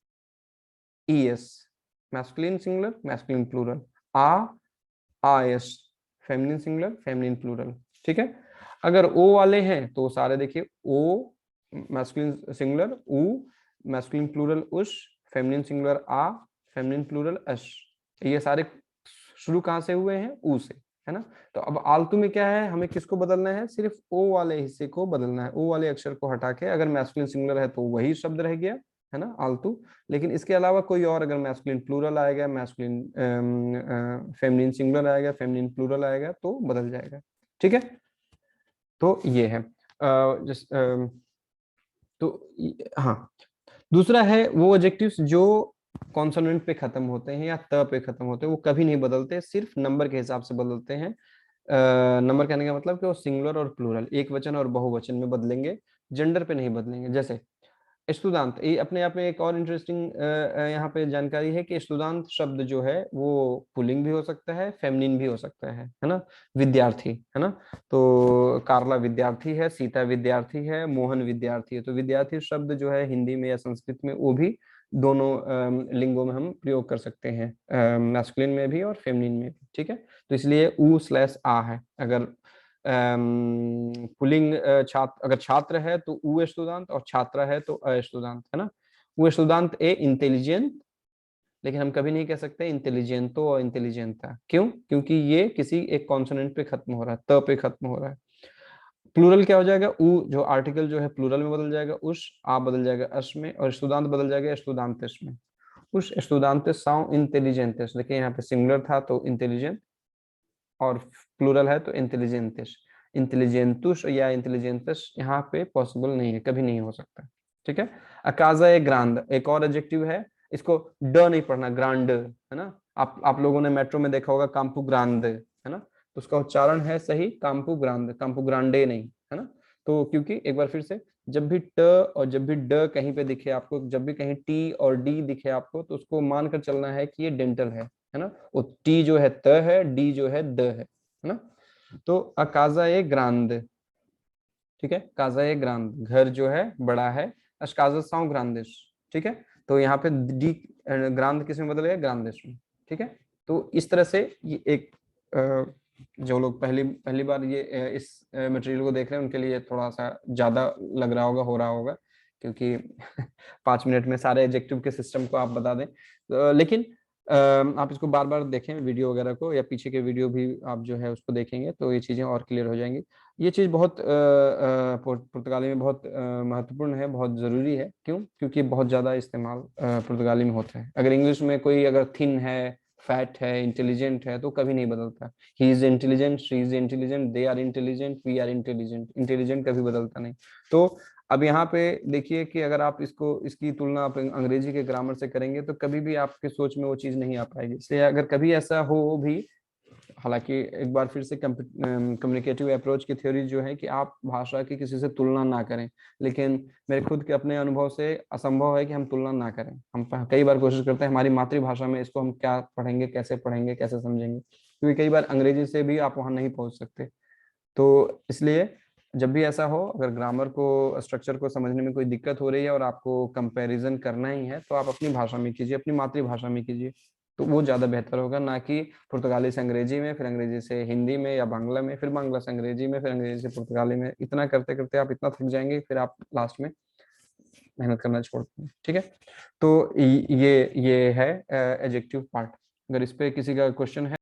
E S, masculine singular masculine plural, आ S, feminine singular feminine plural, ठीक है। अगर ओ वाले हैं तो सारे देखिए, ओ मैस्कुलिन सिंगुलर, ऊ मैस्कुलिन प्लूरल उस, फेमिनिन सिंगुलर आ, फेमिनिन प्लूरल अश, ये सारे शुरू कहाँ से हुए हैं, ऊ से, है ना। तो अब आलतू में क्या है, हमें किसको बदलना है, सिर्फ ओ वाले हिस्से को बदलना है, ओ वाले अक्षर को हटा के। अगर मैस्कुलिन सिंगुलर है तो वही शब्द रह गया, है ना, आलतू। लेकिन इसके अलावा कोई और अगर मैस्कुलिन प्लूरल आएगा, मैस्कुलिन फेमिनिन सिंगुलर आएगा, फेमिनिन प्लूरल आएगा तो बदल जाएगा। ठीक है, तो ये है हाँ। दूसरा है वो एडजेक्टिव्स जो कॉन्सोनेंट पे खत्म होते हैं या त पे खत्म होते हैं, वो कभी नहीं बदलते, सिर्फ नंबर के हिसाब से बदलते हैं। नंबर कहने का मतलब कि वो सिंगुलर और प्लूरल, एक वचन और बहुवचन में बदलेंगे, जेंडर पे नहीं बदलेंगे। जैसे स्तुदांत, ये अपने आप में एक और इंटरेस्टिंग यहाँ पे जानकारी है कि स्तुदांत शब्द जो है वो पुल्लिंग भी हो सकता है, फेमिनिन भी हो सकता है ना। विद्यार्थी, है ना, तो कारला विद्यार्थी है, सीता विद्यार्थी है, मोहन विद्यार्थी है। तो विद्यार्थी शब्द जो है हिंदी में या संस्कृत में वो भी दोनों लिंगों में हम प्रयोग कर सकते हैं, मैस्कुलिन में भी और फेमिनिन में भी। ठीक है, तो इसलिए ऊ स्लैश आ है। अगर पुलिंग छात्र, अगर छात्र है तो उ स्तुदांत, और छात्रा है तो अ स्तुदांत, है ना। उ स्तुदांत ए इंटेलिजेंट, लेकिन हम कभी नहीं कह सकते इंटेलिजेंटो और इंटेलिजेंटा। क्यों? क्योंकि ये किसी एक कॉन्सोनेंट पे खत्म हो रहा है, त पे खत्म हो रहा है। प्लूरल क्या हो जाएगा? उ जो आर्टिकल जो है प्लूरल में बदल जाएगा उस, आ बदल जाएगा अश में, और स्तुदांत बदल जाएगा स्तुदांतिस में। उस स्तुदांतिस साउ इंटेलिजेंटिस, देखिए यहाँ पे सिंगुलर था तो इंटेलिजेंट, और प्लूरल है तो इंटेलिजेंटिस। इंटेलिजेंटुस या इंटेलिजेंटस यहाँ पे पॉसिबल नहीं है, कभी नहीं हो सकता। ठीक है। अकाजा ए ग्रांड एक और एडजेक्टिव है, इसको ड नहीं पढ़ना, ग्रांड, है ना। आप लोगों ने मेट्रो में देखा होगा काम्पू ग्रांड, है ना, तो उसका उच्चारण है सही काम्पू ग्रांड, काम्पू ग्रांडे नहीं, है ना। तो क्योंकि एक बार फिर से, जब भी ट और जब भी ड कहीं पे दिखे आपको, जब भी कहीं टी और डी दिखे आपको, तो उसको मानकर चलना है कि ये डेंटल है ना। वो टी जो है त है, डी जो है द है ना। तो अकाजा ए ग्रांद, ठीक है, काजा ए ग्रांद, घर जो है बड़ा है। अशकाजा साउ ग्रांदिश, ठीक है। तो यहाँ पे डी ग्रांद किस में बदलेगा? ग्रांदिश में। ठीक है, तो इस तरह से ये एक जो लोग पहली पहली बार ये इस मटेरियल को देख रहे हैं उनके लिए थोड़ा सा ज्यादा लग रहा होगा, हो रहा होगा, क्योंकि 5 मिनट में सारे एडजेक्टिव के सिस्टम को आप बता दें। लेकिन आप इसको बार बार देखें वीडियो वगैरह को, या पीछे के वीडियो भी आप जो है उसको देखेंगे तो ये चीज़ें और क्लियर हो जाएंगी। ये चीज़ बहुत पुर्तगाली में बहुत महत्वपूर्ण है, बहुत ज़रूरी है। क्यों? क्योंकि बहुत ज़्यादा इस्तेमाल पुर्तगाली में होता है। अगर इंग्लिश में कोई अगर थिन है, फैट है, इंटेलिजेंट है, तो कभी नहीं बदलता। He is intelligent, she is intelligent, they are intelligent, we are intelligent, intelligent कभी बदलता नहीं। तो अब यहाँ पे देखिए कि अगर आप इसकी तुलना आप अंग्रेजी के ग्रामर से करेंगे तो कभी भी आपके सोच में वो चीज़ नहीं आ पाएगी। इसलिए अगर कभी ऐसा हो भी, हालांकि एक बार फिर से कम्युनिकेटिव अप्रोच की थ्योरी जो है कि आप भाषा की किसी से तुलना ना करें, लेकिन मेरे खुद के अपने अनुभव से असंभव है कि हम तुलना ना करें। हम कई बार कोशिश करते हैं हमारी मातृभाषा में इसको हम क्या पढ़ेंगे, कैसे समझेंगे, क्योंकि कई बार अंग्रेजी से भी आप वहां नहीं पहुंच सकते। तो इसलिए जब भी ऐसा हो, अगर ग्रामर को, स्ट्रक्चर को समझने में कोई दिक्कत हो रही है और आपको कंपैरिजन करना ही है, तो आप अपनी भाषा में कीजिए, अपनी मातृभाषा में कीजिए, तो वो ज़्यादा बेहतर होगा, ना कि पुर्तगाली से अंग्रेजी में, फिर अंग्रेजी से हिंदी में या बांग्ला में, फिर बांग्ला से अंग्रेजी में, फिर अंग्रेजी से पुर्तगाली में। इतना करते करते आप इतना थक जाएंगे, फिर आप लास्ट में मेहनत करना छोड़ देंगे। ठीक है, तो ये है एडजेक्टिव पार्ट। अगर इस पे किसी का क्वेश्चन है